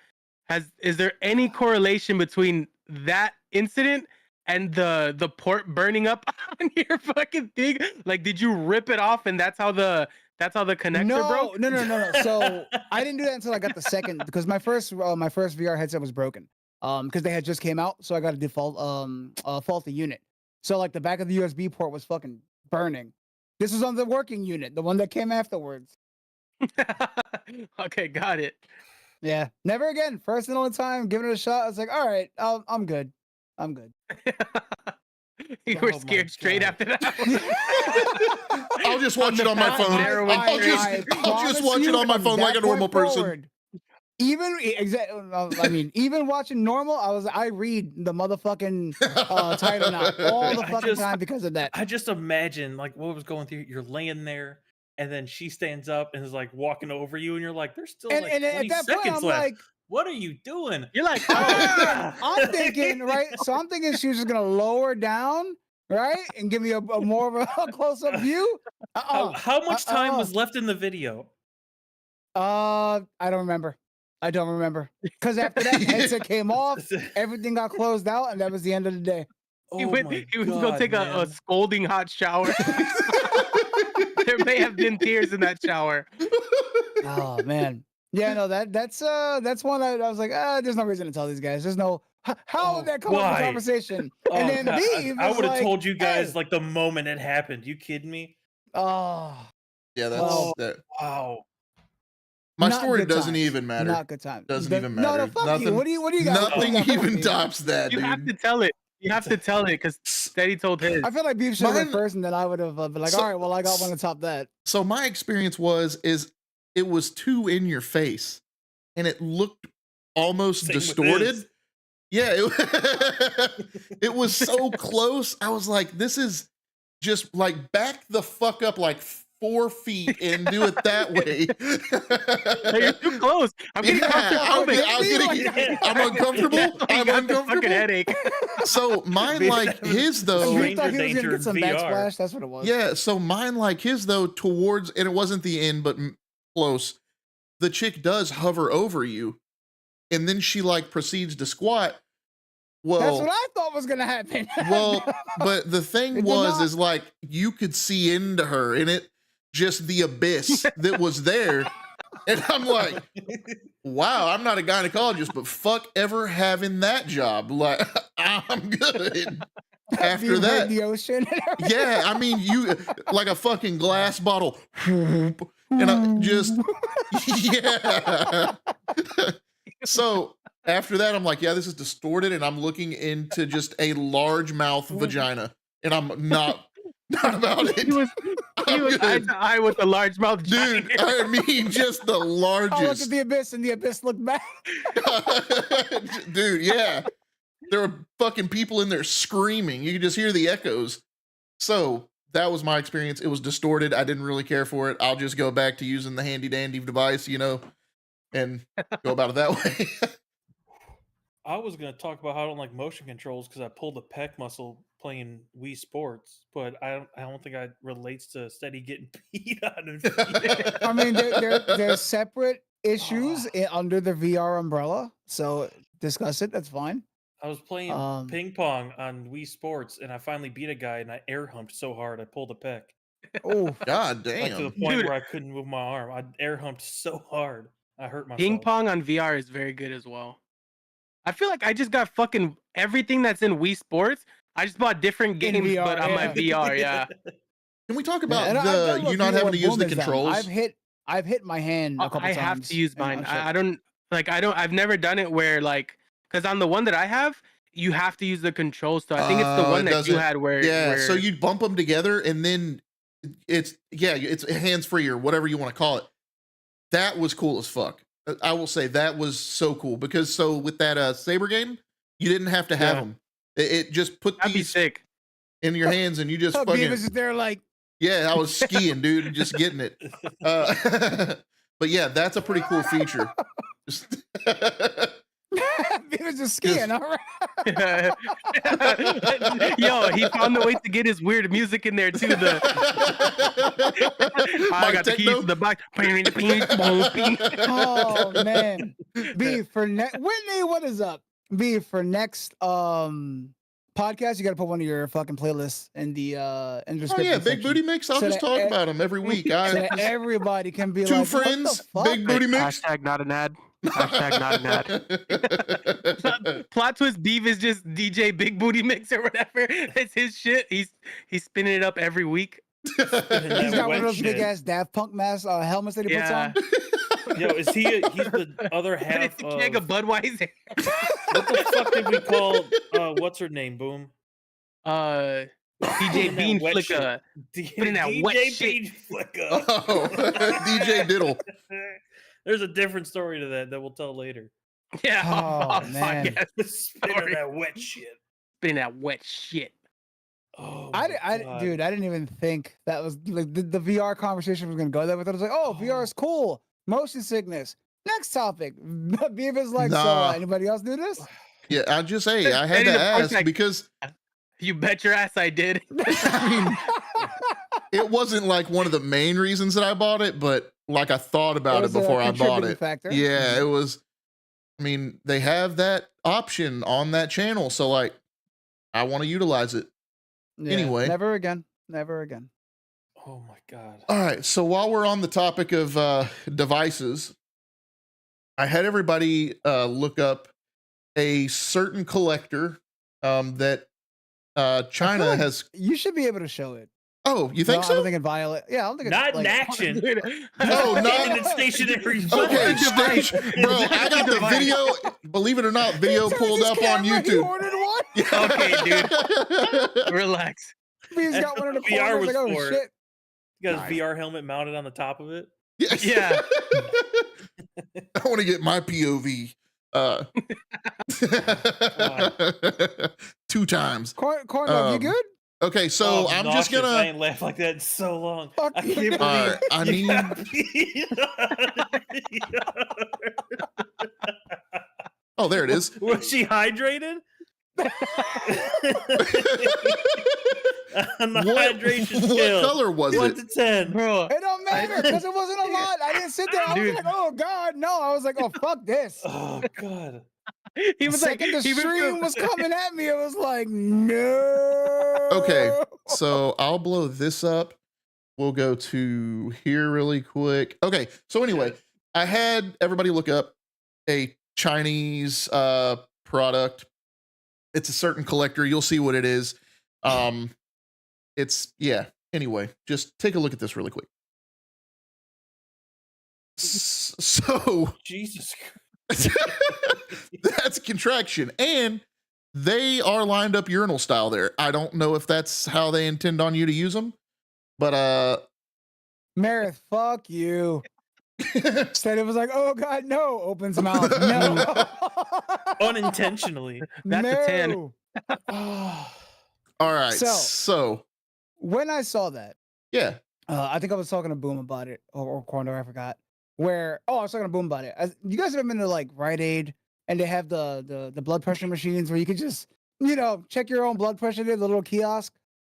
Is there any correlation between that incident and the port burning up on your fucking thing? Like, did you rip it off and that's how the connector broke? No. So I didn't do that until I got the second, because my first VR headset was broken. Because they had just came out, so I got a default faulty unit. So like the back of the USB port was fucking burning. This was on the working unit, the one that came afterwards. Okay, got it. Yeah, never again. First and only time, giving it a shot. I was like, all right, I'm good. I'm good. You were Oh my scared straight God. after that. I'll just watch it on my phone. Heroin I'll straight. just watch it on my phone like a normal person. Even I mean, even watching normal, I read the motherfucking title now all the I fucking just- time because of that. I just imagine like what was going through. You're laying there, and then she stands up and is like walking over you, and you're like, "There's still And, like and 20 at that point, seconds I'm left. like, What are you doing?" You're like, I'm thinking, right? So I'm thinking she was just gonna lower down, right, and give me a more of a close up view. How much time was left in the video? I don't remember. Because after that, headset came off, everything got closed out, and that was the end of the day. Oh He went my he was gonna God, take a man. scalding hot shower. There may have been tears in that shower. Oh man. Yeah, no, that's one I was like, there's no reason to tell these guys. There's no how would that come up in why? conversation? Oh, And then God, B I was would have like, told you guys hey, like the moment it happened. You kidding me? oh, Yeah, that's Well, that. Wow. My not story good doesn't times. even matter. Not good time. Doesn't The- even No, matter. no, fuck Nothing. you. What do you got? What do Nothing you got for even me? tops that, You have dude. to tell it. You have to tell it because Steady told his. I feel like Beef should have went Mine- first, and then I would have been like, So- all right, well, I got one to top that. So my experience is it was too in your face, and it looked almost Same with distorted. his. Yeah, it was so close. I was like, this is just like back the fuck up like 4 feet and do it that way. Hey, you're too close. I'm getting claustrophobic. I'm uncomfortable. You I'm got the fucking uncomfortable. headache. So mine Beef like having his though. a You stranger thought he was gonna danger get in some VR. backsplash? That's what it was. Yeah, so mine like his though towards, and it wasn't the end, but close. The chick does hover over you, and then she like proceeds to squat. That's Well, what I thought was gonna happen. well, but the It thing did was, not. is like you could see into her, and it just the abyss that was there, and I'm like, wow, I'm not a gynecologist, but fuck ever having that job. Like, I'm good. After You heard that, the ocean. yeah, I mean, you like a fucking glass bottle, and I just, yeah. So after that, I'm like, yeah, this is distorted, and I'm looking into just a large mouth vagina, and I'm not about it. He was eye good. to eye with a large mouth Dude, giant. I mean, just the I look at largest. the abyss, and the abyss looked back. Dude, yeah. There were fucking people in there screaming. You could just hear the echoes. So that was my experience. It was distorted. I didn't really care for it. I'll just go back to using the handy dandy device, and go about it that way. I was gonna talk about how I don't like motion controls because I pulled the pec muscle playing Wii Sports, but I don't think it relates to Steady getting beat on in VR. I mean, they're separate issues under the VR umbrella. So discuss it. That's fine. I was playing ping pong on Wii Sports, and I finally beat a guy, and I air humped so hard I pulled a pec. Oh, God Like to the damn. point Dude. where I couldn't move my arm. I air humped so hard I hurt myself. Ping pong on VR is very good as well. I feel like I just got fucking everything that's in Wii Sports. I just bought different In games, VR, but on my VR, yeah. Can we talk about and I've done what you not Viewer having to use Boom the has done. controls? I've hit my hand a couple I times. have to use and mine. shit. I don't I've never done it where like, because on the one that I have, you have to use the controls. So I think it's the Oh, one it that you doesn't- had where Yeah, so where- you'd bump them together, and then it's hands free or whatever you want to call it. That was cool as fuck. I will say that was so cool because so with that Saber game, you didn't have to have Yeah. them. It just put that'd be these sick. in your hands, and you just Beavis fucking is there like, yeah. I was skiing, dude, just getting it. But yeah, that's a pretty cool feature. Just Beavis is skiing. All right. Yo, he found the way to get his weird music in there too. The I My got the keys techno? to the back. Oh man. B for next Whitney, what is up? B for next podcast, you gotta put one of your fucking playlists in the Oh description. yeah, big section. booty mix. I'll So just that talk e- about them every week. So that I everybody can be two like, friends, what the fuck? big booty mix. Hashtag not an ad. Hashtag not an ad. Plot twist: Beef is just DJ Big Booty Mix or whatever. It's his shit. He's spinning it up every week. He's That got one wet of those big shit. ass Daft Punk mask helmets that he puts Yeah. on. Yo, is he's the other And half it's a keg of of Budweiser. what the fuck did we call what's her name? Boom. DJ That Bean wet shit. Flicker. Putting that DJ wet Bean shit. Flicker. Oh, DJ Diddle. There's a different story to that we'll tell later. Yeah. Oh, off man. podcast. Spinning Sorry. that wet shit. Spinning that wet shit. Oh, I my God. dude, I didn't even think that was like the VR conversation was gonna go there. But I was like, oh, VR is cool. Motion sickness. Next topic. Beavis like, so Nah. anybody else do this? Yeah, I just say I had Eddie, to of course, ask like- because You bet your ass I did. I mean, it wasn't like one of the main reasons that I bought it, but like I thought about it was a before I bought contributing it. factor. Yeah, it was. I mean, they have that option on that channel, so like, I want to utilize it. Yeah, Anyway. never again. Never again. Oh my god. All right. So while we're on the topic of devices, I had everybody look up a certain collector that China like has. You should be able to show it. Oh, you think I so? don't think it violate. Yeah, I don't think Not it's in like, action. Oh, Not not in stationary. Okay, form. stage, bro. I got the video. Believe it or not, video Turns pulled his up on camera, He YouTube. ordered one. Okay, dude. Relax. He's got one in the VR corner. I was was like, oh for it. shit. You got Nice. his VR helmet mounted on the top of it. Yeah. I want to get my POV. 2 times. Corn dog, you good? Okay, so Oh, I'm just nauseous. I gonna. ain't laughed like that in so long. Fuck I you. can't All believe right, I you need. got- Oh, there it is. Was she hydrated? On the hydration What scale, color was 1 it? to 10. Bro, It don't matter because it wasn't a lot. I didn't sit there. I was Dude. like, oh god, no. I was like, oh fuck this. Oh god. he The was like, second the he was stream was coming at me, it was like, no. Okay, so I'll blow this up. We'll go to here really quick. Okay, so anyway, I had everybody look up a Chinese product. It's a certain collector. You'll see what it is. It's anyway, just take a look at this really quick. So Jesus. that's a contraction, and they are lined up urinal style there. I don't know if that's how they intend on you to use them, but Meredith, fuck you. Said it was like, oh god, no. Opens mouth. No. Unintentionally. That's a 10. No. all right. So- So When I saw that, yeah, I think I was talking to Boom about it, or Corner, I forgot. I was talking to Boom about it. You guys have been to like Rite Aid, and they have the blood pressure machines where you can just, check your own blood pressure there, the little kiosk.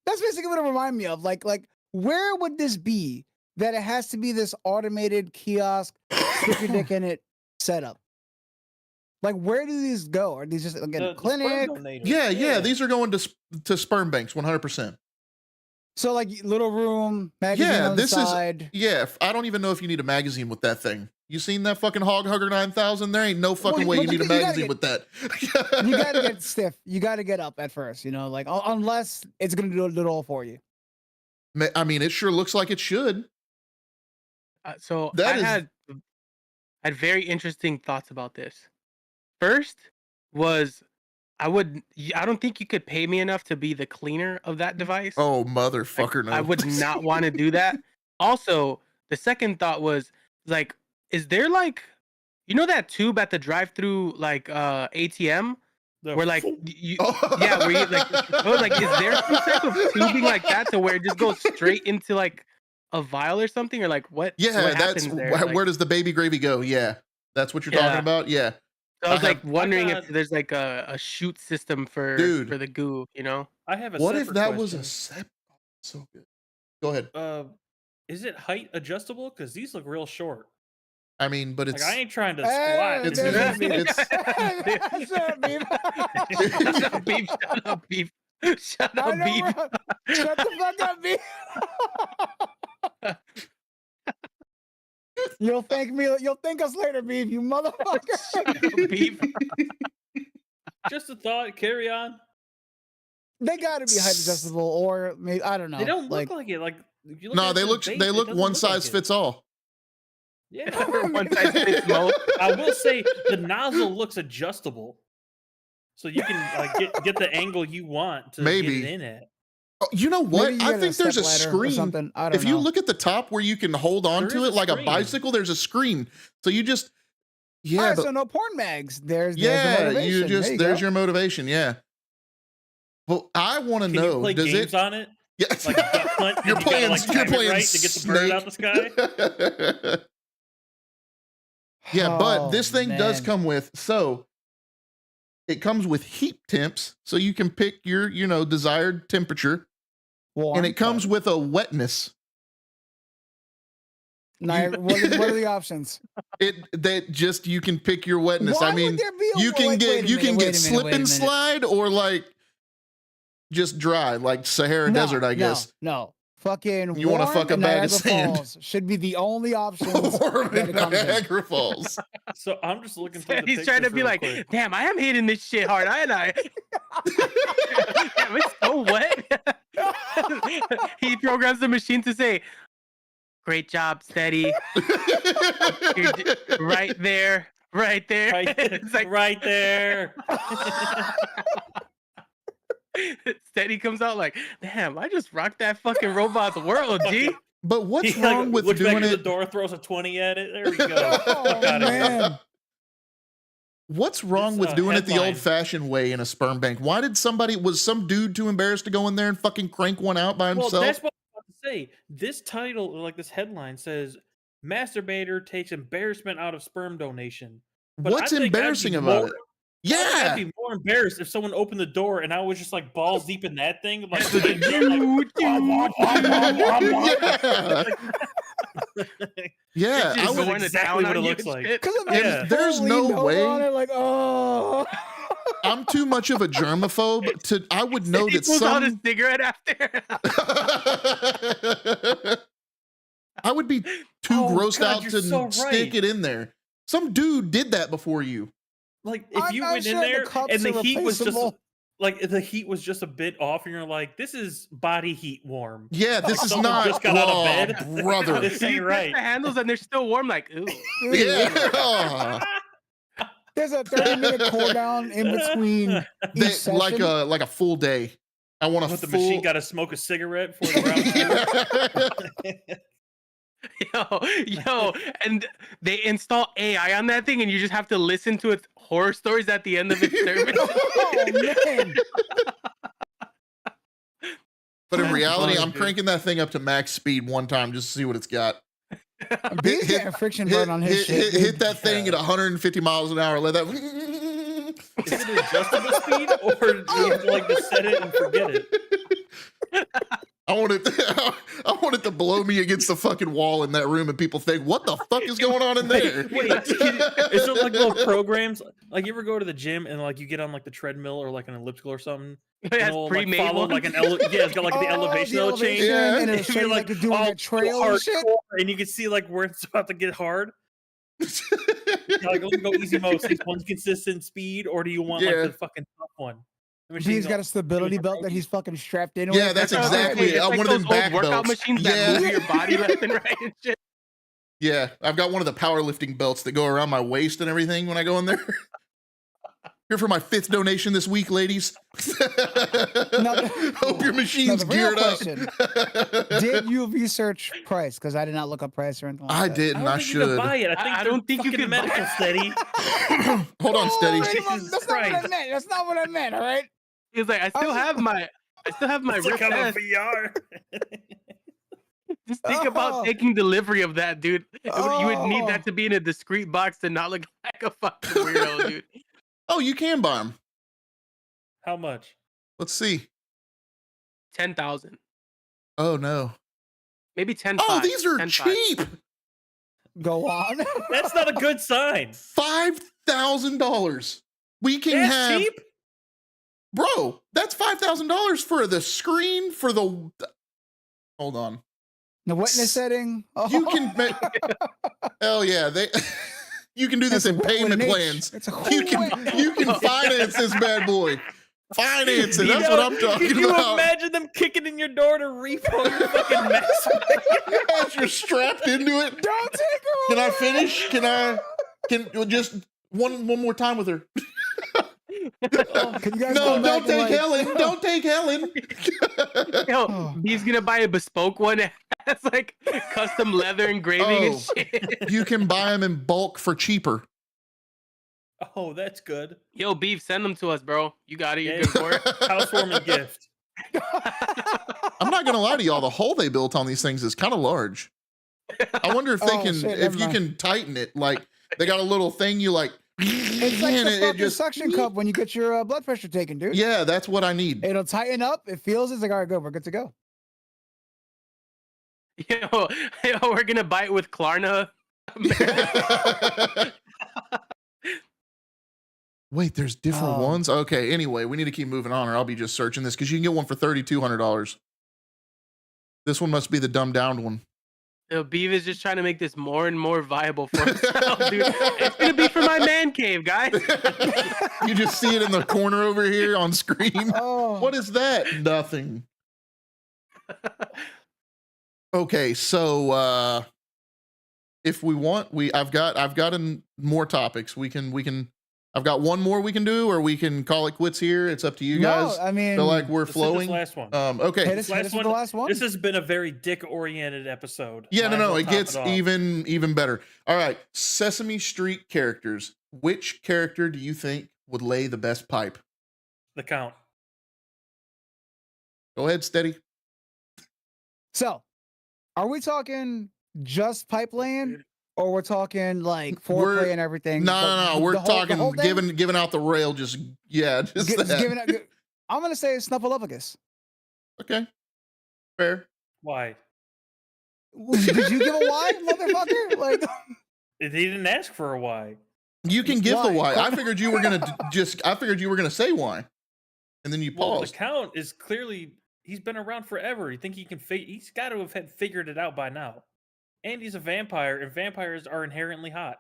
That's basically what it reminded me of. Like, where would this be that it has to be this automated kiosk, stick your dick in it setup? Like, where do these go? Are these just again The clinic? sperm donator. yeah. These are going to sperm banks, 100%. So like little room, magazine Yeah, on the this is- side. Yeah, I don't even know if you need a magazine with that thing. You seen that fucking Hog Hugger 9000? There ain't no fucking way but you need a you gotta magazine get- with that. You gotta get stiff. You gotta get up at first, like unless it's gonna do it all for you. I mean, it sure looks like it should. So That I is- had very interesting thoughts about this. First was I don't think you could pay me enough to be the cleaner of that device. Oh, Like, motherfucker, no. I would not want to do that. Also, the second thought was like, is there like, that tube at the drive-through like ATM The where like f- you, Oh. yeah, where you like, is there some type of tubing like that to where it just goes straight into like a vial or something, or like what? Yeah, what that's happens there? where Like, does the baby gravy go? Yeah, that's what you're Yeah. talking about. Yeah, I was I like wondering if got- there's like a chute system for Dude. the goo, I have a what if separate that was question. so good? Go ahead. Is it height adjustable? Because these look real short. I mean, but it's Like I ain't trying to Hey, squat. it's- and there's do it's- this. Shut up, Beef. Shut up, beef. Shut up, beef. Shut I up, know, beef. bro. Shut the fuck up, Beef. You'll thank me. You'll thank us later, Beef. You motherfucker. Shut up, beef. Just a thought. Carry on. They gotta be height adjustable, or maybe I don't know. They don't look like it. Like if you look no, at they the look base, they it look doesn't one look like size it. fits all. Yeah. One size fits most. I will say the nozzle looks adjustable, so you can like get the angle you want to Maybe. get it in at. Oh, you know what? Maybe you I get think there's a stepladder or screen. something. I don't If you know. look at the top where you can hold on There to is it a like a screen. bicycle, there's a screen. So you just All right, but so no porn mags. There's the yeah, motivation. you just there you there's go. your motivation. Yeah. Well, I want to Can know. you play Does games it? on it? Yeah. Like a duck hunt? You're and you gotta, playing. like, You're time it playing right to get the bird out the sky. Snake. Yeah, but this Oh, thing does man. come with it comes with heat temps, so you can pick your desired temperature, Warm, and it comes but- with a wetness. Now, what are the options? You can pick your wetness. Why I mean, would there be a you can wait a get minute, wait a slip minute. and slide, or like just dry, like Sahara Desert, I guess. No. Fucking You wanna warm fuck a and bag of Niagara sand. Falls should be the only options. Warm that in it comes in. Niagara Falls. So I'm just looking through the He's trying to pictures be real like, quick. damn, I am hitting this shit hard, ain't I? Damn, it's so wet. He programs the machine to say, great job, steady. Right there. Right there. It's like, right there. Steady comes out like, damn, I just rocked that fucking robot's world, G. But what's He, wrong with looks back doing at the it? door, throws a 20 at it. There we go. Oh, Fuck outta here. man. What's wrong This, with doing it the headline. old-fashioned way in a sperm bank? Why did was some dude too embarrassed to go in there and fucking crank one out by Well, himself? that's what I was about to say. This title, or like this headline, says masturbator takes embarrassment out of sperm donation. But What's I think I'd be embarrassing about more- it? I think Yeah. I'd be more embarrassed if someone opened the door and I was just like balls deep in that thing. Like, Yeah. It's I just would, going to exactly town what on it you looks and like. shit. Because Yeah. There's no way- On it, like, oh. I'm too much of a germaphobe to. I would know He that pulls out a some. cigarette after. I would be too Oh, grossed God, out you're to so stick right. it in there. Some dude did that before you. Like if I'm you not went in sure the there cups and the are heat was just replaceable. like the heat was just a bit off, and you're like, this is body heat warm. Yeah, this is Someone not. just got out of Oh, bed. brother. This You ain't press right. the handles and they're still warm. Like, ooh. Yeah. There's a 30-minute cooldown in between each They- session. like a full day. I want a But the full. machine got to smoke a cigarette before the round. Yo, and they install AI on that thing, and you just have to listen to its horror stories at the end of its service. Oh, man. But in That's reality, funny, I'm dude. cranking that thing up to max speed one time just to see what it's got. He's getting a friction burn on his shit. dude. hit that thing at 150 miles an hour. Let that. Is it adjustable speed, or do you have to like just set it and forget it? I want it. I want it to blow me against the fucking wall in that room, and people think, "What the fuck is going on in there?" Wait, is there like little programs? Like you ever go to the gym and like you get on like the treadmill or like an elliptical or something? It And has it'll, like, pre-made follow ones. like an yeah, it's got like the elevation the that'll change. Yeah. and it'll show you like you're doing oh, that trail and shit. hardcore, and you can see like where it's about to get hard. Like, let me go easy mode. Since one's consistent speed, or do you want Yeah. like the fucking tough one? The machine He's got a goes, stability belt that he's fucking strapped in. Yeah, with. that's what I was exactly saying. it. It's like One of those them old back workout belts. machines Yeah. that move your body left and right and shit. Yeah, I've got one of the powerlifting belts that go around my waist and everything when I go in there. Here for my 5th donation this week, ladies. Hope your machine's the real geared question, up. did you research price? Because I did not look up price or anything like I that. didn't. I I don't think you can should. buy it. I think I don't think you fucking can buy medical it. steady. Hold on, steady. Oh, wait a minute, Jesus that's not what I Christ. meant. That's not what I meant. All right. He's like, I still have my It's like Rift I'm a S. VR. Just think Oh. about taking delivery of that, dude. You would need Oh. that to be in a discreet box to not look like a fucking weirdo, dude. Oh, you can buy them. How much? Let's see. 10,000, Oh no. maybe 10. Oh, these are cheap. Go on. That's not a good sign. $5,000. We can That's have, cheap. bro. That's $5,000 for the screen for the. Hold on. The witness setting. Oh. You can. Hell yeah, they. You can do this That's in a wet with payment an H. plans. It's a You can finance this bad boy. Finance it. You That's know, what I'm talking Can you about. imagine them kicking in your door to repo your fucking mess? As you're strapped into it. Don't take her. Can I away. finish? Can just one more time with her? Can you guys No, come back don't take and, like- Helen. Don't take Helen. Yo, Oh. he's gonna buy a bespoke one that has like custom leather engraving and Oh. shit. You can buy them in bulk for cheaper. Oh, that's good. Yo, beef, send them to us, bro. You got it. You're Yeah. good for it. Housewarming gift. I'm not gonna lie to y'all. The hole they built on these things is kind of large. I wonder if they Oh, can, shit, if never you mind. can tighten it. Like they got a little thing you like. It's like and the it fucking just suction cup when you get your blood pressure taken, dude. Yeah, that's what I need. It'll tighten up. It feels it's like, all right, good. We're good to go. Yo, we're gonna buy it with Klarna. Wait, there's different Oh. ones? Okay, anyway, we need to keep moving on or I'll be just searching this because you can get one for $3,200. This one must be the dumbed down one. Yo, Beav is just trying to make this more and more viable for himself, dude. It's gonna be for my man cave, guys. You just see it in the corner over here on screen. Oh. What is that? Nothing. Okay, so if we want, I've got more topics. I've got one more we can do, or we can call it quits here. It's up to you guys. No, I mean, Feel like we're This is flowing. this last one. Okay. hit us with the last one. This has been a very dick-oriented episode. Yeah, Might as no, well it top gets off. even better. All right, Sesame Street characters. Which character do you think would lay the best pipe? The Count. Go ahead, Steady. So, are we talking just pipe laying, or we're talking like We're- foreplay and everything? No. We're the whole talking thing? giving out the rail. Just Just that. giving out. I'm gonna say Snuffleupagus. Okay, fair. Why? Did you give a why, motherfucker? Like, He didn't ask for a why. You can give the Why? why. I figured you were gonna say why, and then you Well, the paused. Count is clearly he's been around forever. You think he can? He's got to have had figured it out by now. And he's a vampire, and vampires are inherently hot.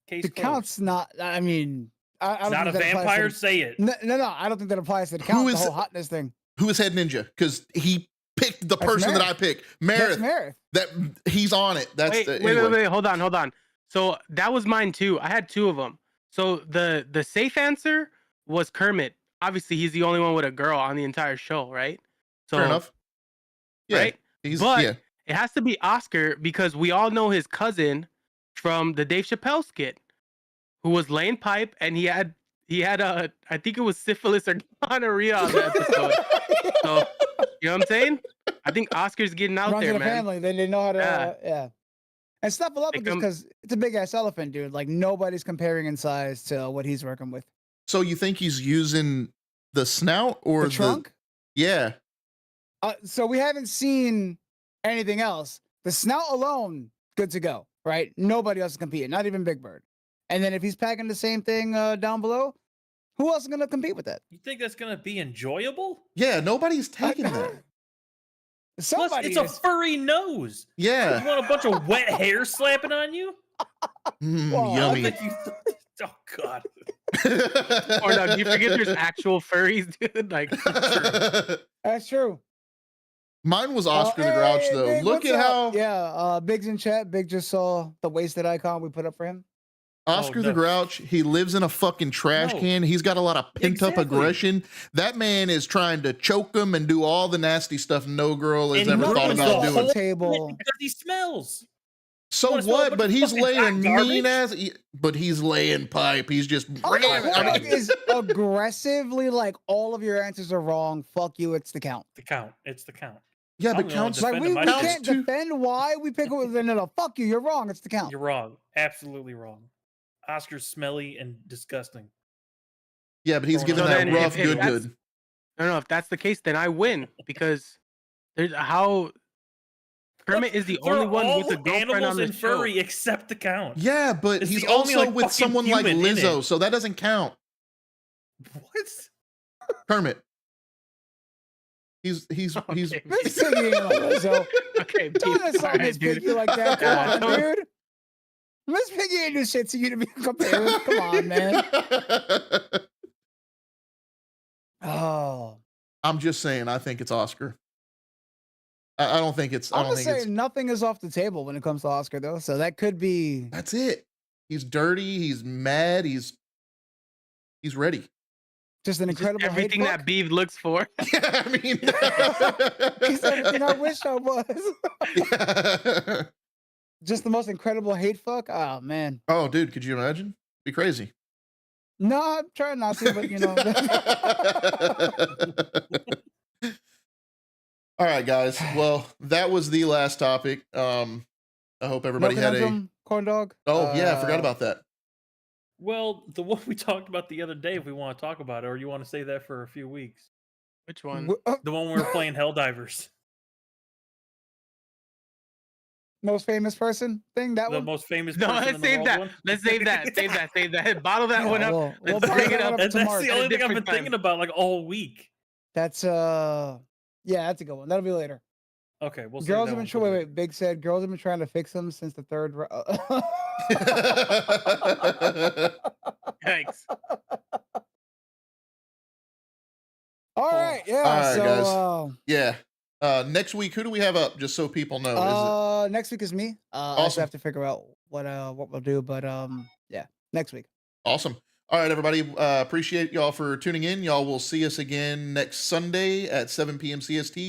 Case the closed. Count's not. I mean, I don't Not a think that applies to vampire. the- Say it. No. I don't think that applies to the Count. is- The whole hotness thing. Who is Head Ninja? Because he picked the That's person that I Meredith. picked, That's Meredith. Meredith. That he's on it. That's Wait, anyway. wait, hold on. So that was mine too. I had two of them. So the safe answer was Kermit. Obviously, he's the only one with a girl on the entire show, right? So Fair enough. Yeah, right? he's But yeah. it has to be Oscar because we all know his cousin from the Dave Chappelle skit, who was laying pipe and he had a I think it was syphilis or gonorrhea on the episode. So you know what I'm saying? I think Oscar's getting out Runs there, in the man. family. They know how to. Yeah. Yeah. And Snuffleupagus Become- because it's a big ass elephant, dude. Like nobody's comparing in size to what he's working with. So you think he's using the snout or The trunk. Yeah. So we haven't seen anything else. The snout alone, good to go, right? Nobody else is competing, not even Big Bird. And then if he's packing the same thing down below, who else is gonna compete with that? You think that's gonna be enjoyable? Yeah. Nobody's taking that. Plus, Somebody it's a is. furry nose. Yeah. You want a bunch of wet hair slapping on you? Well, I I Yummy. think you. Oh God. Or no, do you forget there's actual furries, dude? Like That's true. Mine was Oscar the Grouch Hey, though. Big, Look what's at up? how Yeah, Big's in chat. Big just saw the wasted icon we put up for him. Oscar Oh, the no. Grouch, he lives in a fucking trash No. can. He's got a lot of pent up Exactly. aggression. That man is trying to choke him and do all the nasty stuff no girl has And ever he thought ruins about the doing. whole Table. because he smells. So wanna smell a what? bunch But of he's fucking laying hot garbage? mean ass. But he's laying pipe. He's just. Oh, my yeah, God. is aggressively like all of your answers are wrong. Fuck you. It's the Count. The Count. It's the Count. Yeah, I'm but gonna counts. defend Like we him. I Counts can't too. defend why we pick it. No, fuck you. You're wrong. It's the Count. You're wrong. Absolutely wrong. Oscar's smelly and disgusting. Yeah, but he's So giving then that rough if good that's- good. I don't know if that's the case, then I win because there's how Kermit is the They're only one with all a girlfriend on animals the and show. furry except the Count. Yeah, but It's he's the only, also like, with fucking someone like human in Lizzo, it. so that doesn't count. What? Kermit. He's Okay, Miss Piggy ain't like Lizzo. okay, Don't Pete, insult alright, Miss dude. Piggy like that. Yeah, Come on, dude. Miss Piggy ain't do shit to you to be compared with. Come on, man. Oh. I'm just saying. I think it's Oscar. I don't think it's. I I'm don't just think it's. saying nothing is off the table when it comes to Oscar, though. So that could be. That's it. He's dirty. He's mad. He's ready. Just an Just incredible everything hate that Beeve looks for. Yeah, I mean. He's everything I wish I was. Yeah. Just the most incredible hate fuck. Oh man. Oh, dude, could you imagine? Be crazy. No, I'm trying not to, but you know. All right, guys. Well, that was the last topic. I hope everybody had a. corn dog. Oh yeah, I forgot about that. Well, the one we talked about the other day, if we want to talk about it, or you want to save that for a few weeks. Which one? The one we were playing Helldivers. Most famous person thing. That The one. most famous No, person let's in the save world that. one? Let's save that. Save that. Save that. Bottle that Yeah, one up. we'll Let's bottle bring that it one up. up to That's Mark. the at a only thing I've been different time. thinking about like all week. That's yeah, that's a good one. That'll be later. Okay, we'll save Girls that have been one trying. for Wait, later. Big said girls have been trying to fix them since the third. Thanks. All right, yeah. All right, so, guys. Yeah. Next week, who do we have up? Just so people know. next week is me. I Awesome. still have to figure out what we'll do, but yeah, next week. Awesome. All right, everybody. Appreciate y'all for tuning in. Y'all will see us again next Sunday at 7 p.m. CST.